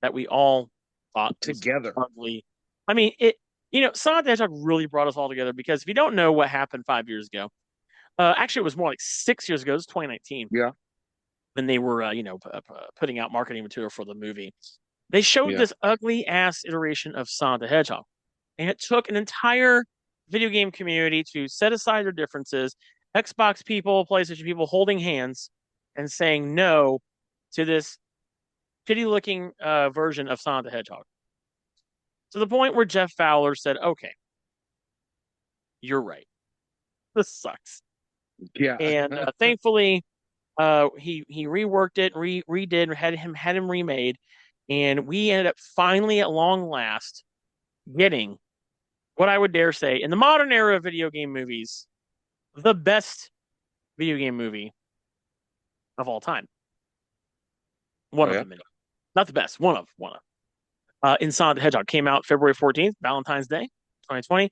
that we all thought was Together. ugly. I mean, Sonic the Hedgehog really brought us all together because if you don't know what happened 5 years ago, actually, it was more like 6 years ago. It was 2019 Yeah, when they were, putting out marketing material for the movie. They showed yeah. this ugly ass iteration of Sonic the Hedgehog, and it took an entire video game community to set aside their differences. Xbox people, PlayStation people holding hands and saying no to this shitty looking version of Sonic the Hedgehog. To the point where Jeff Fowler said, okay, you're right. This sucks. Yeah. And thankfully, he reworked it, redid, had him remade, and we ended up finally at long last getting what I would dare say in the modern era of video game movies, the best video game movie of all time. One Oh of yeah. the many. Not the best, one of. In Sonic the Hedgehog came out February 14th, Valentine's Day, 2020.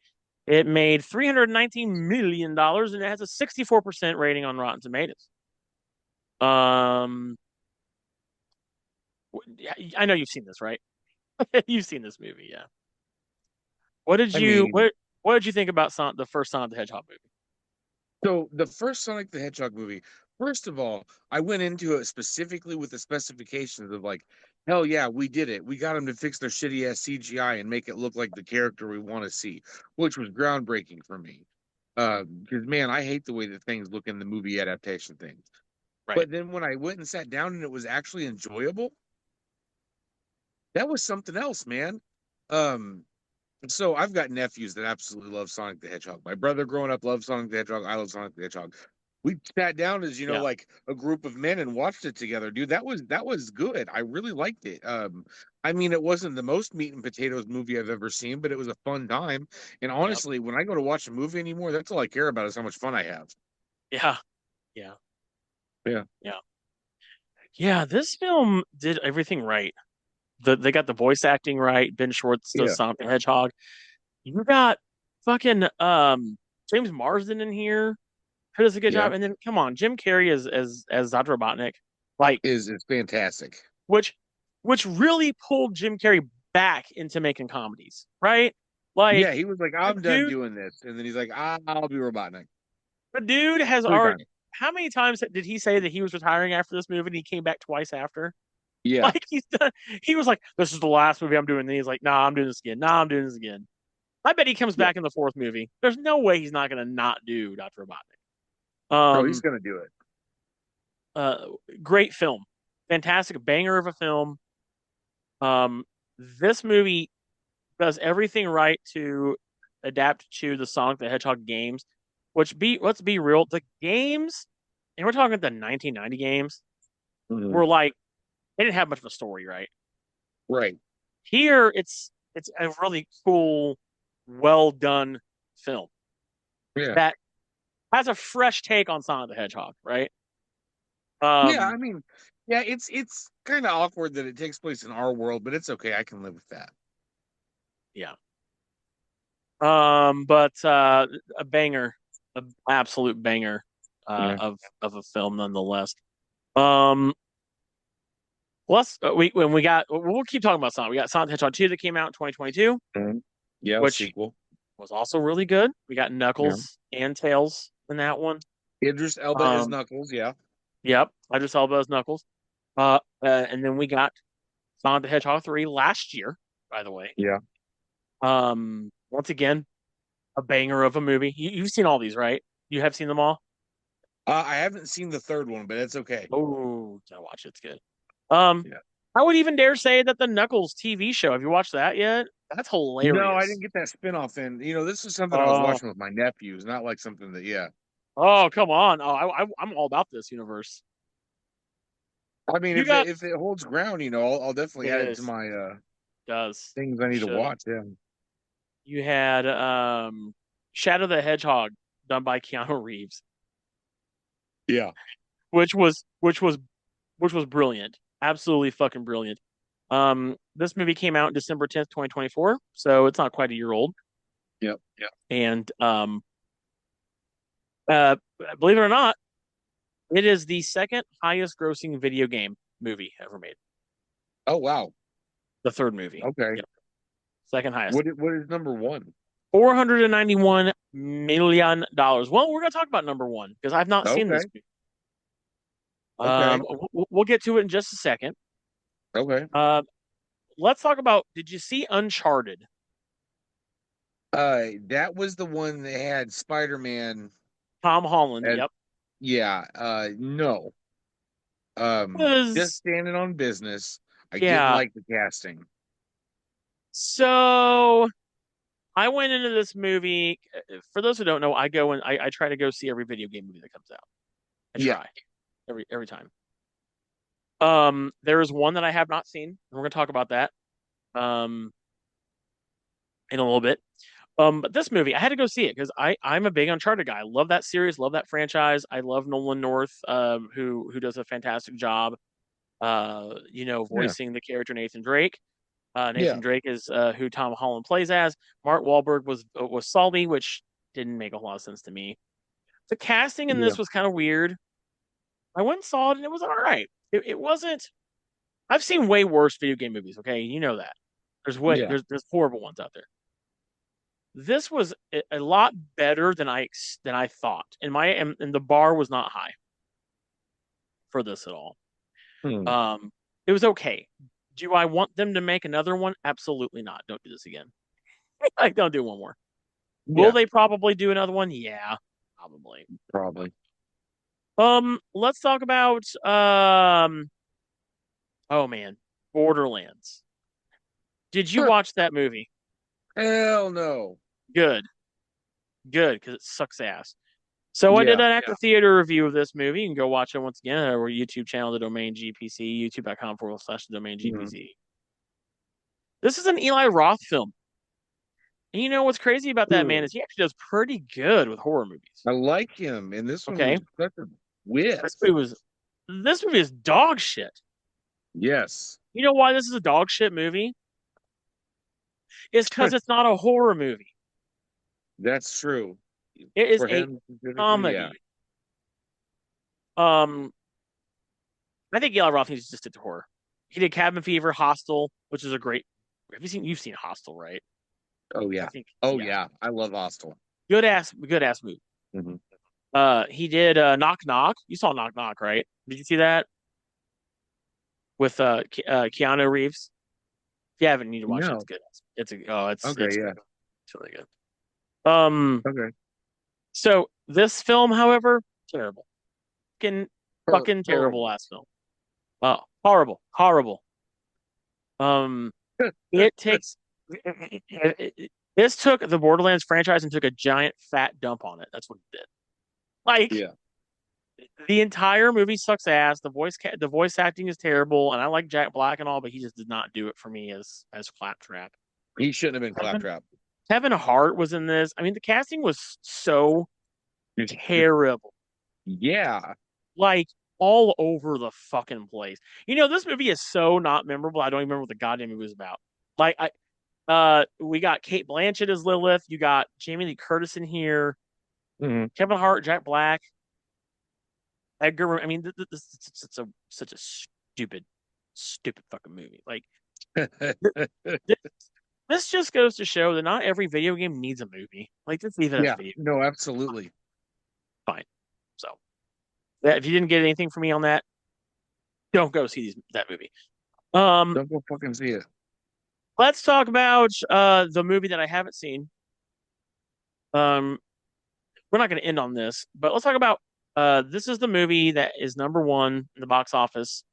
It made $319 million and it has a 64% rating on Rotten Tomatoes. Um, I know you've seen this, right? You've seen this movie, yeah. What did I you mean, what did you think about the first Sonic the Hedgehog movie? so the first Sonic the Hedgehog movie, first of all, I went into it specifically with the specifications of like, hell yeah, we did it. We got them to fix their shitty ass CGI and make it look like the character we want to see, which was groundbreaking for me. Because man, I hate the way that things look in the movie adaptation things. Right. But then when I went and sat down and it was actually enjoyable, that was something else, man. Um, so I've got nephews that absolutely love Sonic the Hedgehog. My brother growing up loved Sonic the Hedgehog. I love Sonic the Hedgehog. We sat down as Yeah. like a group of men and watched it together, dude. That was good. I really liked it. I mean, it wasn't the most meat and potatoes movie I've ever seen, but it was a fun time. And Yep. honestly, when I go to watch a movie anymore, that's all I care about is how much fun I have. Yeah. Yeah. Yeah. Yeah. Yeah. This film did everything right. They got the voice acting right. Ben Schwartz does Yeah. Sonic the Hedgehog. You got fucking James Marsden in here who does a good Yeah. job. And then come on, Jim Carrey as Dr. Robotnik. Like Is fantastic. which which really pulled Jim Carrey back into making comedies, right? Yeah, Like he was like, the I'm done dude doing this. And then he's like, I'll be Robotnik. the dude has Three already times. how many times did he say that he was retiring after this movie and he came back twice after? Yeah. Like he was like, this is the last movie I'm doing. And he's like, nah, I'm doing this again. Nah, I'm doing this again. I bet he comes Yeah. back in the fourth movie. There's no way he's not gonna not do Dr. Robotnik. No, he's gonna do it. Uh Great film. Fantastic banger of a film. Um this movie does everything right to adapt to the Sonic the Hedgehog games, let's be real, the games, and we're talking the 1990 games, Mhm. were like they didn't have much of a story, right? Right. Here it's a really cool, well done film Yeah. that has a fresh take on Sonic the Hedgehog, right? Yeah, I Um mean, yeah, it's kind of awkward that it takes place in our world, but it's okay. I can live with that. Yeah. But a banger, an absolute banger Yeah. of a film nonetheless. Um, let's we when we got we'll keep talking about Sonic. We got Sonic the Hedgehog 2 that came out in 2022, Mhm. Yeah, which sequel. was also really good. We got Yeah. Knuckles and Tails in that one. Idris Elba is Um, Knuckles. Yeah. yep, I just saw those Knuckles. And then we got Sonic the Hedgehog 3 last year, by the way. Yeah. Once again, a banger of a movie. You've seen all these, right? You have seen them all? I haven't seen the third one, but it's okay. Oh, gotta watch it. It's good. Um, Yeah. I would even dare say that the Knuckles TV show. Have you watched that yet? That's No, I hilarious. didn't get that spinoff in. This is something I was Oh, watching with my nephews, not like something that, yeah. oh, come on. Oh, I'm all about this universe. I mean, You if got it holds ground, I'll definitely it add it to is my does things I need to should. watch. Yeah. You had Shadow the Hedgehog done by Keanu Reeves, Yeah. which was brilliant. Absolutely fucking brilliant. This movie came out December 10th, 2024, so it's not quite a year old. Yep. Yeah. And uh believe it or not, it is the second highest grossing video game movie ever made. Oh wow. The third movie. Okay. Yep. Second highest. What is number one? $491 million. Well, we're gonna talk about number one because I've not seen Okay. this movie. Okay. We'll get to it in just a second. Okay. Uh, let's talk about. Did you see Uncharted? That was the one that had Spider-Man. Tom Holland. As, Yep. yeah. No. Just Was standing on business. I didn't yeah. like the casting. So I went into this movie. For those who don't know, I go and I try to go see every video game movie that comes out. I Yeah. try every time. There is one that I have not seen, and we're gonna talk about that um in a little bit. But this movie, I had to go see it because I'm a big Uncharted guy. I love that series, love that franchise. I love Nolan North, who does a fantastic job, Yeah. voicing the character Nathan Drake. Yeah. Nathan Drake is who Tom Holland plays as. Mark Wahlberg was Salty, which didn't make a whole lot of sense to me. The casting in Yeah. this was kind of weird. I went and saw it, and it was all right. It wasn't. I've seen way worse video game movies. Okay, you know that. Yeah. There's horrible ones out there. This was a lot better than I thought, and the bar was not high for this at all. Hmm. It was okay. Do I want them to make another one? Absolutely not. Don't do this again. Like, don't do one more. Will Yeah. they probably do another one? Yeah, probably. Probably. Let's talk about oh man, Borderlands. Did you watch that movie? Hell no. Good, good, because it sucks ass. So I did Yeah. an active theater review of this movie. You can go watch it once again at our YouTube channel, The Domain GPC, youtube.com/The Domain Mhm. GPC. This is an Eli Roth film. And you know what's crazy about that man Good. is he actually does pretty good with horror movies. I like him, and this one Okay, was such a whiff. this movie is dog shit. Yes. You know why this is a dog shit movie? It's because it's not a horror movie. That's true. It is For a him specifically, yeah. comedy. Um, I think Eli Roth needs to just stick to horror. He did Cabin Fever, Hostel, which is a great. You've seen Hostel, right? Oh I yeah. think. Oh Yeah, yeah. I love Hostel. good ass movie. Mhm. He did Knock Knock. You saw Knock Knock, right? Did you see that with Keanu Reeves? If you haven't, you need to watch it. It's No. good. It's Okay, yeah. good. It's really good. Okay. So this film, however, terrible. Fucking terrible Horrible. ass film. Oh, horrible, horrible. Um, it takes this took the Borderlands franchise and took a giant fat dump on it. That's what it did. Like Yeah. the entire movie sucks ass. The voice acting is terrible, and I like Jack Black and all, but he just did not do it for me as Claptrap. He shouldn't have been Kevin, Claptrap. Kevin Hart was in this. I mean, the casting was so terrible. Yeah. Like all over the fucking place. This movie is so not memorable. I don't even remember what the goddamn movie was about. Like We got Kate Blanchett as Lilith. You got Jamie Lee Curtis in here. Mhm. Kevin Hart, Jack Black, Edgar. I mean, this is such a stupid fucking movie. Like this, this just goes to show that not every video game needs a movie. Like, just leave it as a Yeah, video. no, absolutely. Fine. So, if you didn't get anything from me on that, don't go see that movie. Don't go fucking see it. Let's talk about the movie that I haven't seen. Um, we're not going to end on this, but let's talk about this is the movie that is number one in the box office.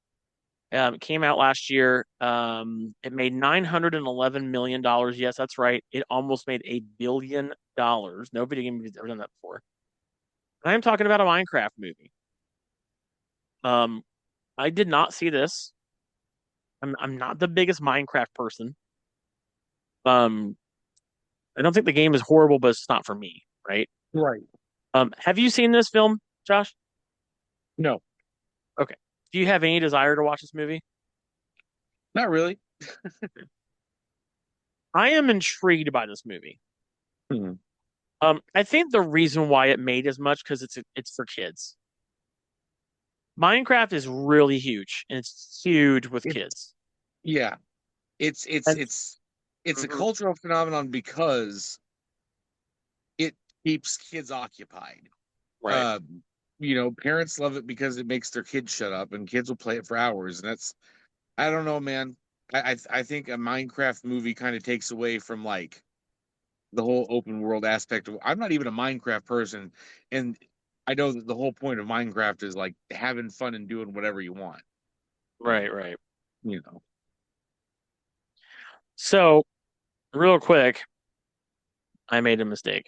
It came out last year. It made $911 million. Yes, that's right. It almost made $1 billion. No video game movie's ever done that before. I am talking about a Minecraft movie. Um, I did not see this. I'm not the biggest Minecraft person. Um, I don't think the game is horrible, but it's not for me, right? Right. Have you seen this film, Josh? No, Okay. Do you have any desire to watch this movie? not really. I am intrigued by this movie. Hmm. I think the reason why it made as much because it's for kids. Minecraft is really huge, and it's huge with It, kids. yeah, it's it's And it's it's a Mhm. cultural phenomenon because it keeps kids occupied. Right, Um, parents love it because it makes their kids shut up, and kids will play it for hours. And that's, I don't know, man. I think a Minecraft movie kind of takes away from like the whole open world aspect of. I'm not even a Minecraft person, and I know that the whole point of Minecraft is like having fun and doing whatever you want. right. You know So, real quick, I made a mistake.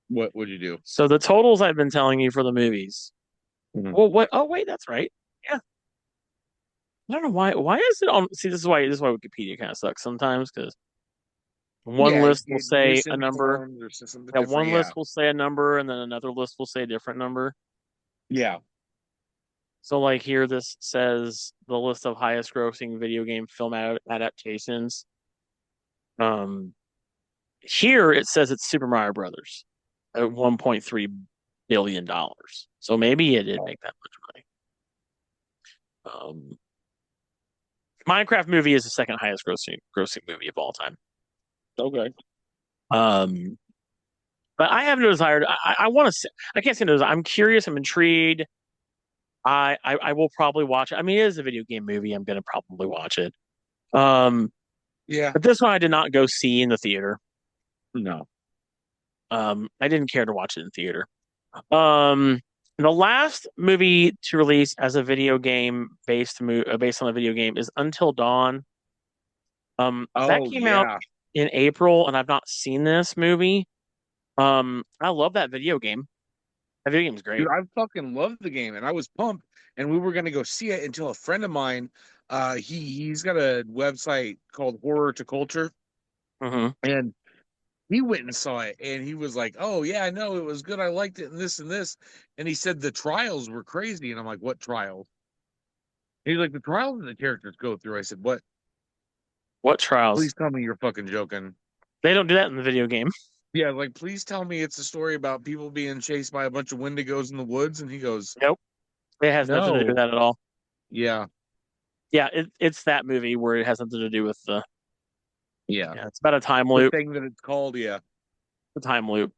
what would you do? So the totals I've been telling you for the movies. Mhm. Well, what? Oh, wait, that's right. Yeah, I don't know why. Why is it on? See, this is why Wikipedia kind of sucks sometimes because one Yeah, list will it say a number. misinformed or something Yeah, different. one Yeah, list will say a number, and then another list will say a different number. yeah. So, like here, this says the list of highest grossing video game film adaptations. Um, Here it says it's Super Mario Brothers at $1.3 billion. So maybe it did make that much money. Minecraft movie is the second highest grossing movie of all time. Okay. Um, but I have no desire. I want to. I can't say no. I'm curious. I'm intrigued. I will probably watch it. I mean, it is a video game movie. I'm gonna probably watch it. Um, Yeah. but this one I did not go see in the theater. No. I didn't care to watch it in theater. Um, the last movie to release as a video game based on a video game is Until Dawn. That Oh came out yeah. in April, and I've not seen this movie. I love that video game. That video game is Dude, great. I fucking love the game and I was pumped and we were gonna go see it until a friend of mine, he's got a website called Horror to Culture Hmm. and he went and saw it and he was like, "Oh yeah, I know it was good. I liked it and this and this." And he said the trials were crazy and I'm like, "What trials?" And he's like, "The trials that the characters go through." I said, "What? What trials? Please tell me you're fucking joking." They don't do that in the video game. Yeah, like please tell me it's a story about people being chased by a bunch of wendigos in the woods and he goes, Nope, it has nothing to do with "No." that at all. Yeah. Yeah, it's that movie where it has nothing to do with the. Yeah. Yeah, it's about a time The loop. thing that it's called, yeah. The time loop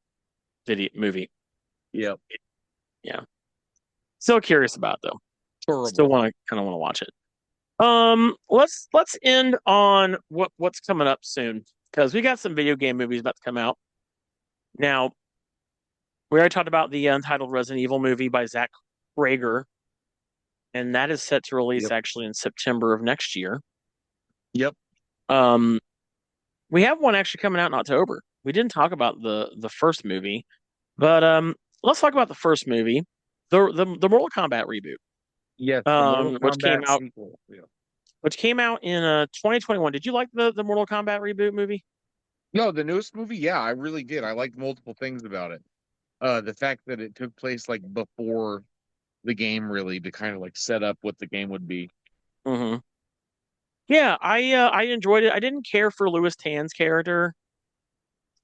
video movie. Yep. Yeah, still curious about it, though. Still Horrible. want to kind of want to watch it. Let's end on what's coming up soon because we got some video game movies about to come out. Now, we already talked about the untitled Resident Evil movie by Zach Rager, and that is set to release Yep. actually in September of next year. Yep. Um, we have one actually coming out in October. We didn't talk about the first movie, but let's talk about the first movie, the Mortal Kombat reboot, Yes, the Mortal which came Kombat out sequel. Yeah. in 2021. Did you like the Mortal Kombat reboot movie? No, the newest movie, yeah, I really did. I liked multiple things about it. The fact that it took place like before the game really to kind of like set up what the game would be. Hmm. Yeah, I enjoyed it. I didn't care for Louis Tan's character.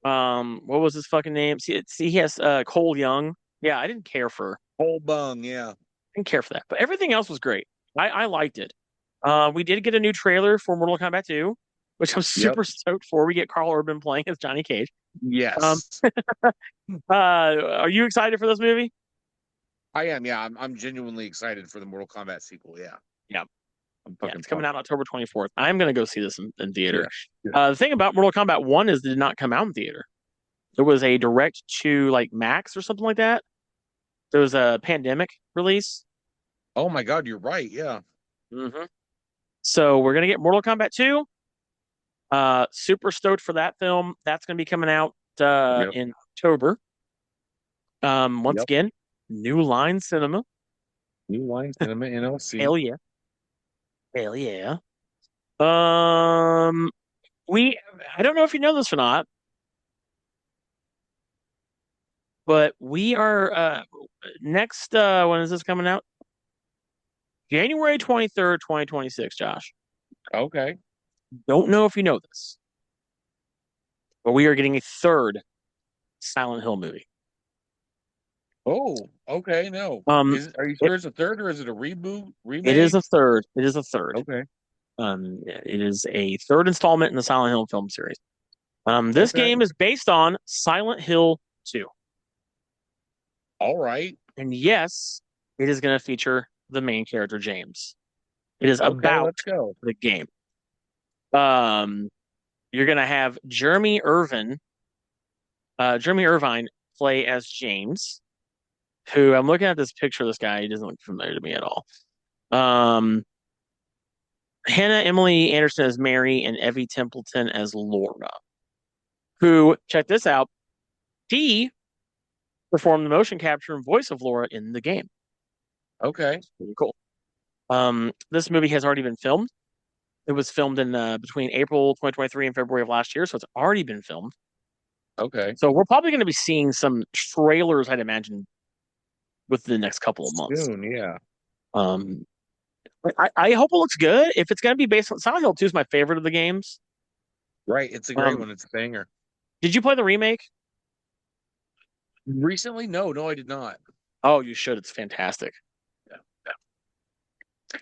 What was his fucking name? See, he has Cole Young. Yeah, Whole bung, yeah. didn't care for that, but everything else was great. I liked it. We did get a new trailer for Mortal Kombat 2, which I'm Yep. super stoked for. We get Carl Urban playing as Johnny Cage. Um, Yes. are you excited for this movie? I am, yeah. I'm genuinely excited for the Mortal Kombat sequel, yeah. Yeah, I'm yeah, fucking it's coming pumped. out October 24th. I'm gonna go see this in theater. Yeah. Yeah. The thing about Mortal Kombat 1 is it did not come out in theater. It was a direct to like Max or something like that. There was a pandemic release. Oh my God, you're right, yeah. hmm So we're gonna get Mortal Kombat 2. Super stoked for that film. That's gonna be coming out Yep. in October. Once Yep. again, New Line Cinema. New Line Cinema NLC. Hell yeah. Hell yeah. Um, we I don't know if you know this or not, but we are next when is this coming out? January 23rd, 2026, Josh. Okay. Don't know if you know this, but we are getting a third Silent Hill movie. Oh, okay, no. Um, Are you it, sure it's a third or is it a reboot, it is remake? a third. It is a third. Okay. It is a third installment in the Silent Hill film series. This Okay. game is based on Silent Hill 2. All right. And yes, it is going to feature the main character, James. It is Okay, about let's go. the game. Um, you're going to have Jeremy Irvine play as James, who I'm looking at this picture of this guy. He doesn't look familiar to me at all. Um, Hannah Emily Anderson as Mary and Evie Templeton as Laura, who, check this out, she performed the motion capture and voice of Laura in the game. Okay. Pretty cool. This movie has already been filmed. It was filmed in between April 2023 and February of last year, so it's already been filmed. Okay. So we're probably going to be seeing some trailers, I'd imagine, within the next couple of months. Soon, yeah. Um, I hope it looks good. If it's going to be based on Silent Hill 2 is my favorite of the games. Right. It's a great Um, one. It's a banger. did you play the remake? Recently? No, I did not. Oh, you should. It's fantastic. Yeah.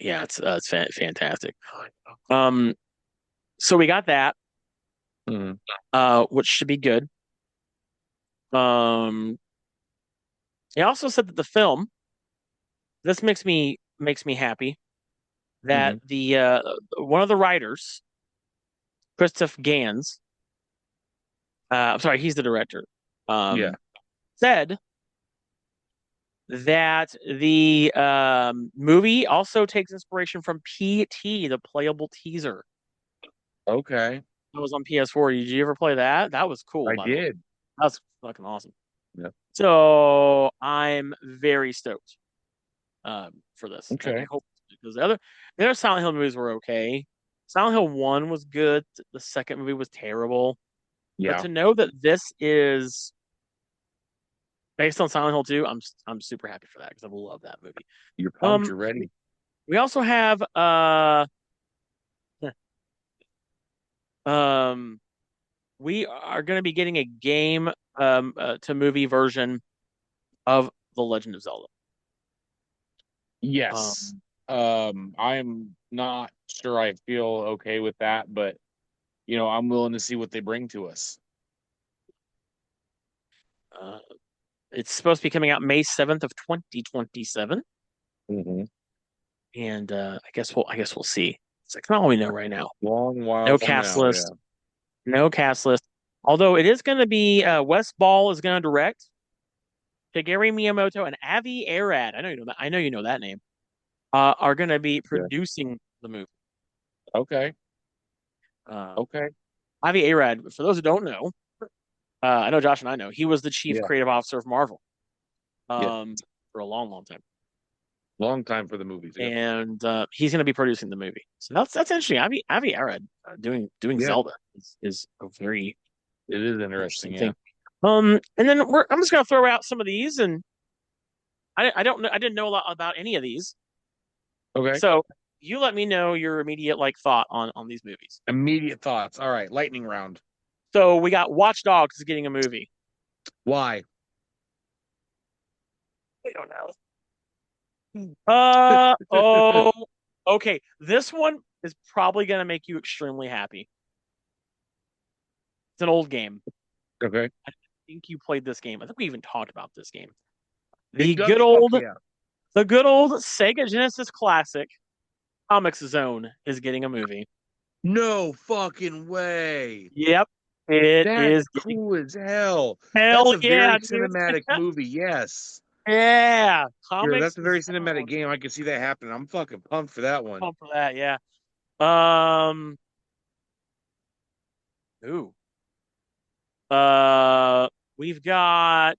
Yeah, it's fantastic. Um, so we got that, Mhm. which should be good. Um, he also said that the film, this makes me happy that Mhm. the one of the writers, Christoph Gans, I'm sorry, he's the director, Yeah. said that the movie also takes inspiration from PT, the playable teaser. Okay. That was on PS4. Did you ever play that? That was cool, I by the way. did. That was fucking awesome. Yeah. So I'm very stoked for this. And I Okay. hope because the other Silent Hill movies were okay. Silent Hill 1 was good. The second movie was terrible. But Yeah. to know that this is based on Silent Hill 2, I'm super happy for that because I love that movie. You're pumped. Um, You're ready. we also have um we are going to be getting a game to movie version of The Legend of Zelda. Yes. Um, I'm not sure I feel okay with that, but I'm willing to see what they bring to us. uh, it's supposed to be coming out May 7th of 2027, Hmm. and I guess we'll see. It's like all we know right now. Long while No from cast now, yeah. list. No cast list. Although it is going to be Wes Ball is going to direct. Shigeru Miyamoto and Avi Arad. I know you know that. I know you know that name. Are going to be Yeah. producing the movie. Okay. Uh, Okay. Avi Arad, for those who don't know, I know Josh and I know he was the chief Yeah. creative officer of Marvel Yeah. for a long, long time, Long time for the movies. Yeah. and he's going to be producing the movie. So that's interesting. Avi Arad doing Yeah. Zelda is a very It is interesting interesting. Yeah. thing. And then I'm just going to throw out some of these, and I don't know. I didn't know a lot about any of these. Okay. So you let me know your immediate thought on these movies. Immediate thoughts. All right, lightning round. So we got Watch Dogs is getting a movie. Why? I don't know. Oh, okay. This one is probably gonna make you extremely happy. It's an old game. Okay. I think you played this game. I think we even talked about this game. The Big good Ducks? Fuck old, yeah. the good old Sega Genesis classic, Comics Zone is getting a movie. No fucking way. Yep, it That's is getting. cool as hell. That's Hell a yeah, very dude. cinematic movie. Yes. Yeah, Sure, Comics that's a very cinematic Zone. game. I can see that happening. I'm fucking pumped for that one. Pump for that, yeah. Um, ooh. Uh, we've got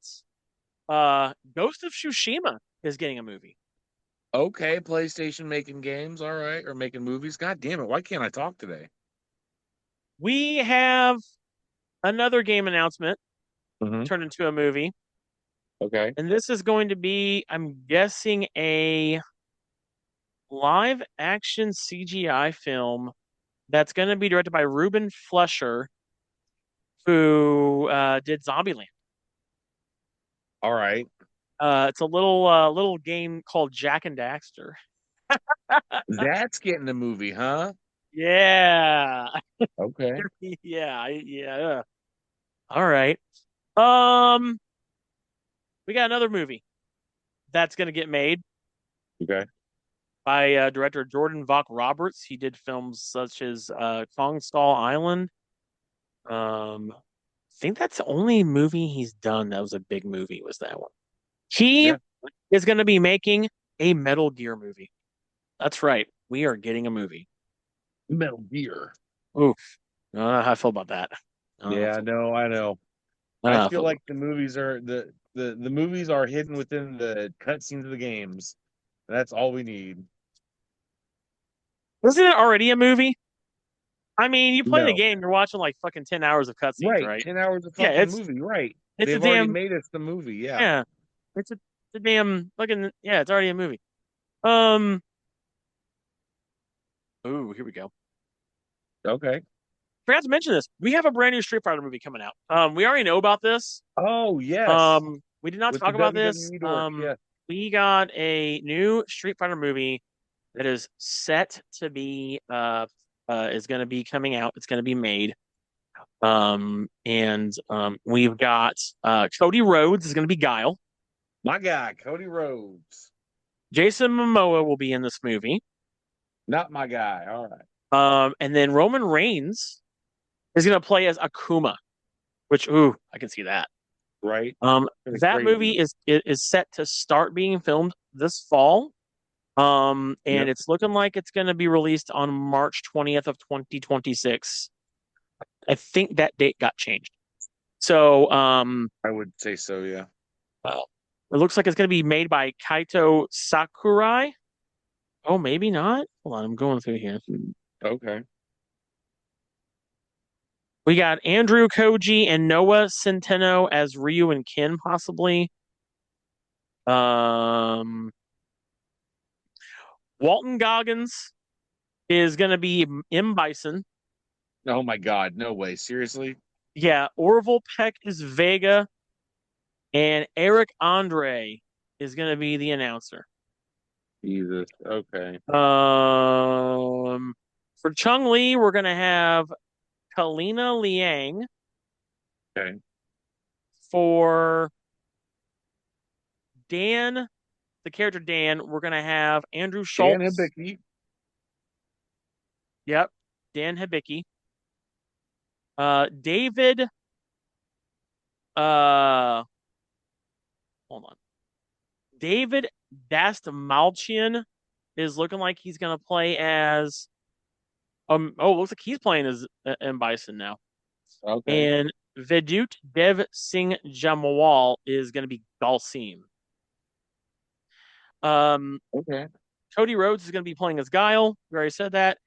Ghost of Tsushima is getting a movie. Okay, PlayStation making games, all right, or making movies. God damn it, why can't I talk today? We have another game announcement Hmm. turned into a movie, Okay. and this is going to be, I'm guessing, a live action CGI film that's going to be directed by Ruben Fleischer, who did Zombieland. All right. It's a little game called Jack and Daxter. That's getting a movie, huh? Yeah. Okay. Yeah. All right. Um, we got another movie that's gonna get made Okay. by director Jordan Vogt Roberts. He did films such as Kong Skull Island. I think that's the only movie he's done that was a big movie, was that one. He Yeah. is gonna be making a Metal Gear movie. That's right. We are getting a movie. Metal Gear. Oof. I don't know how I feel about that. I don't know how I Yeah, feel, no, I know. I don't know I how I feel feel about like the movies are the movies are hidden within the cutscenes of the games. That's all we need. it. Isn't it already a movie? I mean, you play the No. game, you're watching like fucking 10 hours of cutscenes, Right. right? 10 hours of Yeah, fucking movie, right. it's a They've already damn made us the movie, yeah. yeah. It's a damn fucking yeah, it's already a movie. Um ooh, here we go. Okay. Forgot to mention this. We have a brand new Street Fighter movie coming out. We already know about this. Oh yes. We did not With the talk about this. WWE dork, yeah. We got a new Street Fighter movie that is set to be is going to be coming out. It's going to be made. And we've got Cody Rhodes is going to be Guile. My guy, Cody Rhodes. Jason Momoa will be in this movie. Not my guy. All right. And then Roman Reigns is going to play as Akuma, which ooh, I can see that. Right? Pretty That crazy. movie is set to start being filmed this fall. And Yep. it's looking like it's going to be released on March 20th of 2026. I think that date got changed. So, I would say so, yeah. it looks like it's going to be made by Kaito Sakurai. Oh, maybe not. Hold on, I'm going through here. Okay. We got Andrew Koji and Noah Centeno as Ryu and Ken, possibly. Um, Walton Goggins is going to be M. Bison. Oh my God. No way. Seriously? Yeah, Orville Peck is Vega, and Eric Andre is going to be the announcer. Jesus. Okay. For Chung Lee, we're going to have Kalina Liang. Okay. For Dan, the character Dan, we're going to have Andrew Dan Schultz. Hibiki. Yep, Dan Hibiki. David, hold on. David Dastmalchian is looking like he's going to play as, looks like he's playing as M. Bison now. Okay. And Vedut Dev Singh Jamwal is going to be Galsim. Okay. Cody Rhodes is going to be playing as Guile. We already said that.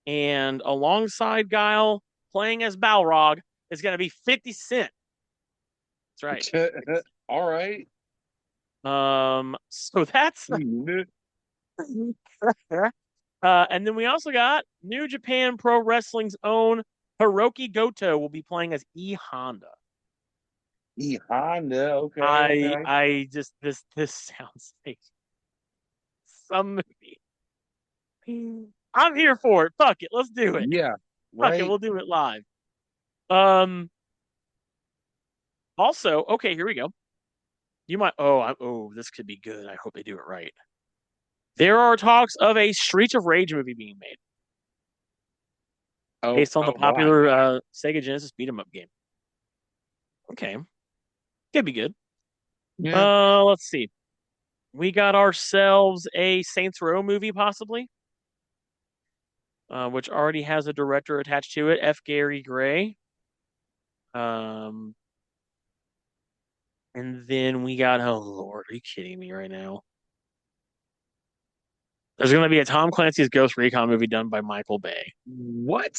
And alongside Guile, playing as Balrog, is going to be 50 Cent. That's right. All right. So that's And then we also got New Japan Pro Wrestling's own Hiroki Goto will be playing as E Honda. E Honda. Okay. I Okay. I just this sounds like some movie. I'm here for it. Fuck it, let's do it. Yeah. Fuck it, Right. we'll do it live. Um. Also, okay, here we go. You might. Oh, this could be good. I hope they do it right. There are talks of a Streets of Rage movie being made Oh. based on the Oh my. popular Sega Genesis beat 'em up game. Okay, could be good. Yeah. Let's see. We got ourselves a Saints Row movie, possibly, which already has a director attached to it, F. Gary Gray. Um, and then we got, oh Lord, are you kidding me right now? There's going to be a Tom Clancy's Ghost Recon movie done by Michael Bay. What?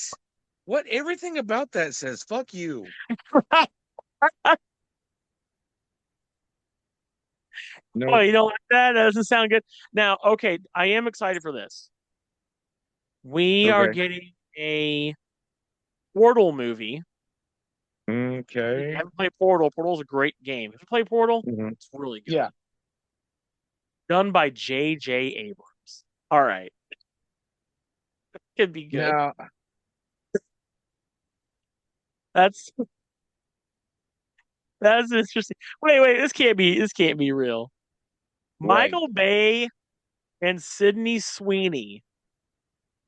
What? Everything about that says fuck you. Oh, No. you don't like that? That doesn't sound good. Now, okay, I am excited for this. We are Okay. getting a Portal movie. If you Okay. haven't played Portal, Portal's a great game. If you play Portal, Mhm. it's really good. Yeah. Done by J.J. Abrams. All right, could be good. Now, That's that's interesting. Wait, this can't be real. right. Michael Bay and Sydney Sweeney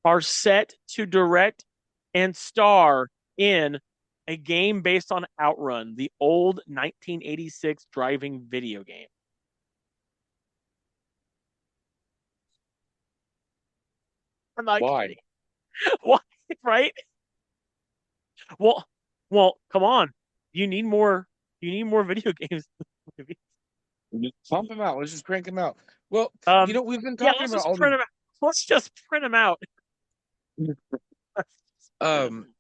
are set to direct and star in a game based on Outrun, the old 1986 driving video game. I'm not Why? kidding. Why? Right? Well, well, come on. You need more. You need more video games. Just pump him out. Let's just crank him out. Well, Um, we've been yeah. talking Let's about just all print these. them out. Let's just print them out. Let's just print 'em Um,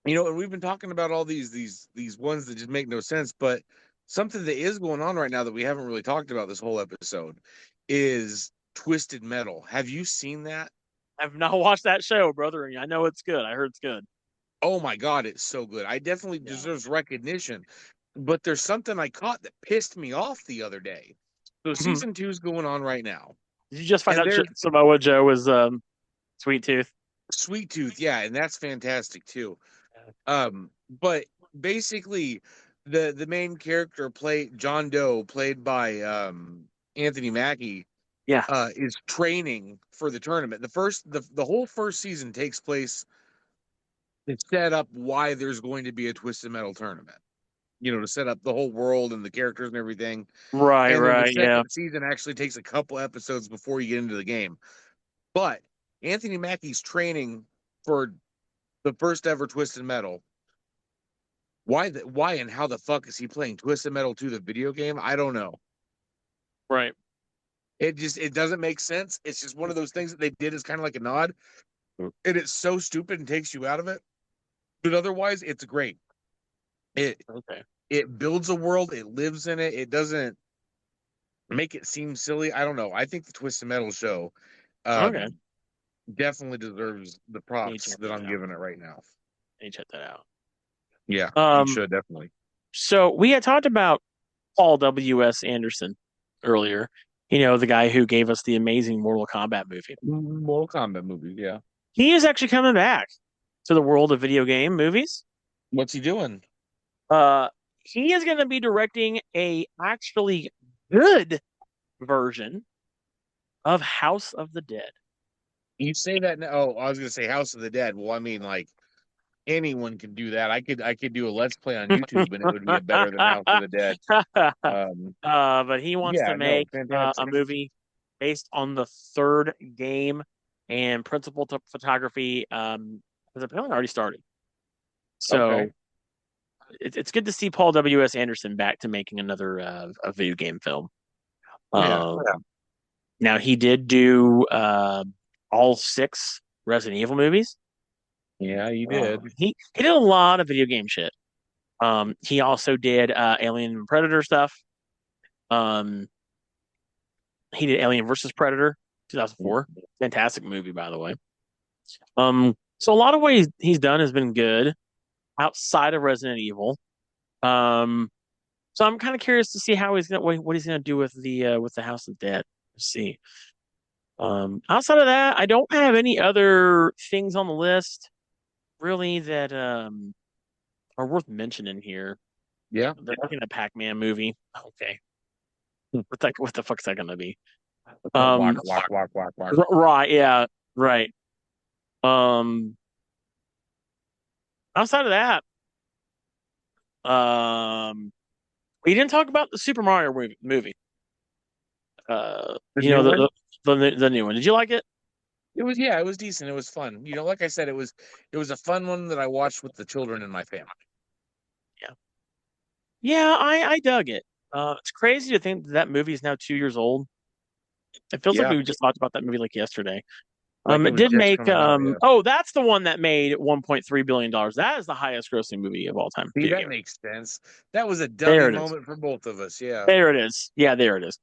and we've been talking about all these ones that just make no sense. But something that is going on right now that we haven't really talked about this whole episode is Twisted Metal. Have you seen that? I've not watched that show, brother. I know it's good. I heard it's good. Oh my God, it's so good. I definitely Yeah. deserves recognition. But there's something I caught that pissed me off the other day. So Mhm. season 2 is going on right now. Did you just find And out there's Samoa Joe was Sweet Tooth? Sweet Tooth, yeah, and that's fantastic too. But basically the main character played John Doe, played by Anthony Mackie, Yeah. is training for the tournament. The whole first season takes place to set up why there's going to be a Twisted Metal tournament. To set up the whole world and the characters and everything. Right. And then the Right. Yeah. second season actually takes a couple episodes before you get into the game. But Anthony Mackie's training for the first ever Twisted Metal. Why and how the fuck is he playing Twisted Metal 2, the video game? I don't know. Right. It doesn't make sense. It's just one of those things that they did as kind of like a nod. And it's so stupid and takes you out of it. But otherwise, it's great. It Okay. it builds a world, it lives in it, it doesn't make it seem silly. I don't know. I think the Twisted Metal show Okay. definitely deserves the Need to props check that that I'm out. giving it right now. Need to check that out. Yeah, you Um. should definitely. So we had talked about Paul W.S. Anderson earlier. The guy who gave us the amazing Mortal Kombat movie. Mortal Kombat movies, yeah. He is actually coming back to the world of video game movies. What's he doing? Uh, he is going to be directing a actually good version of House of the Dead. You say that now. Oh, I was gonna say House of the Dead. Well, I mean, like anyone can do that. I could do a Let's Play on YouTube, and it would be better than House of the Dead. But he wants to Yeah, no, make a fantastic. movie based on the third game, and principal photography has apparently already started. So Okay. it's good to see Paul W.S. Anderson back to making another a video game film. Yeah. Now he did do all 6 Resident Evil movies. Yeah, you did. He did a lot of video game shit. He also did Alien and Predator stuff. Um, he did Alien versus Predator. 2004. Fantastic movie, by the way. So a lot of what he's done has been good outside of Resident Evil. So I'm kind of curious to see how what he's gonna do with the House of Dead. Let's see. Outside of that, I don't have any other things on the list really that are worth mentioning here. Yeah. They're making a Pac-Man movie. Okay. What the fuck's that gonna be? Walk, walk, walk, walk, walk. Right, yeah, right. Outside of that, we didn't talk about the Super Mario movie. The You know, new the new one. Did you like it? It was decent. It was fun. You know, like I said, it was a fun one that I watched with the children in my family. Yeah, I dug it. It's crazy to think that movie is now 2 years old. It feels like Yeah. we just talked about that movie like yesterday. Like it It was did just make coming out, yeah. oh, that's the one that made $1.3 billion. That is the highest grossing movie of all time. See, Video that game. makes sense. That was a There dummy it is. moment for both of us. Yeah. There it is. Yeah, there it is.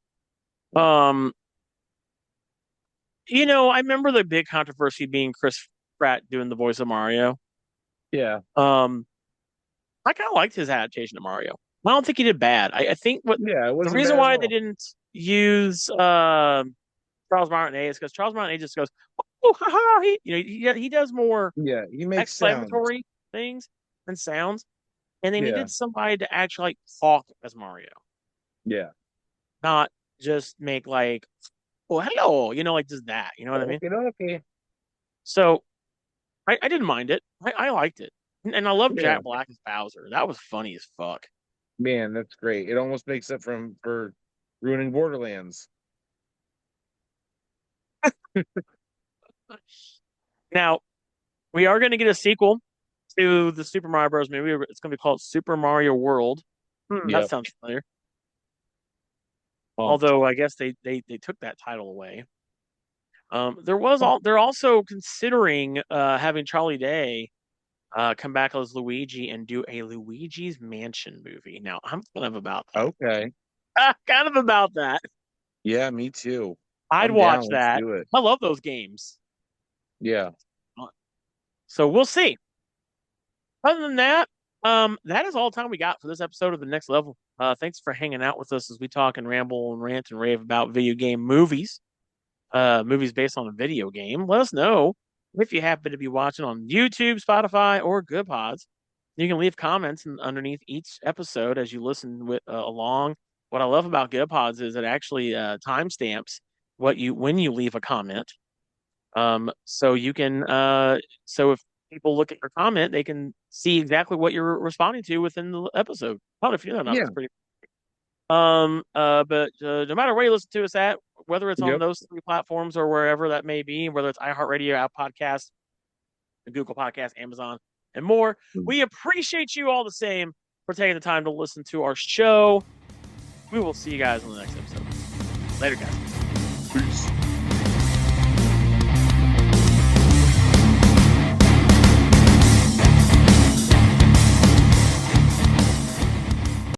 You know, I remember the big controversy being Chris Pratt doing the voice of Mario. Yeah. I kind of liked his adaptation of Mario. I don't think he did bad. I think Yeah. It the wasn't reason bad at why all. they didn't use Charles Martinet is because Charles Martinet just goes, "Oh, haha!" He does more Yeah, he makes sounds. exclamatory things and sounds, and they Yeah. needed somebody to actually like talk as Mario, Yeah. not just make like, "Oh, hello," like just that. You know what I mean? Okay. So I didn't mind it. I liked it, and I love Yeah. Jack Black as Bowser. That was funny as fuck. Man, that's great. It almost makes up for ruining Borderlands. Now, we are going to get a sequel to the Super Mario Bros. Movie. It's going to be called Super Mario World. That Yep. sounds familiar. Oh. Although I guess they took that title away. They're also considering having Charlie Day come back as Luigi and do a Luigi's Mansion movie. Now, I'm kind of about that. Okay. Kind of about that. Yeah, me too. I'd I'm watch down. that. Let's do it. I love those games. Yeah. So we'll see. Other than that, that is all the time we got for this episode of The Next Level. Thanks for hanging out with us as we talk and ramble and rant and rave about video game movies. Movies based on a video game. Let us know if you happen to be watching on YouTube, Spotify, or Good Pods. You can leave comments underneath each episode as you listen along. What I love about Good Pods is it actually timestamps when you leave a comment. So you can so if people look at your comment, they can see exactly what you're responding to within the episode. I don't know if you know that. Yeah. It's pretty. But no matter where you listen to us at, whether it's on Yep. those three platforms or wherever that may be, whether it's iHeartRadio, Apple Podcasts, Google Podcasts, Amazon, and more, we appreciate you all the same for taking the time to listen to our show. We will see you guys in the next episode. Later, guys. Peace.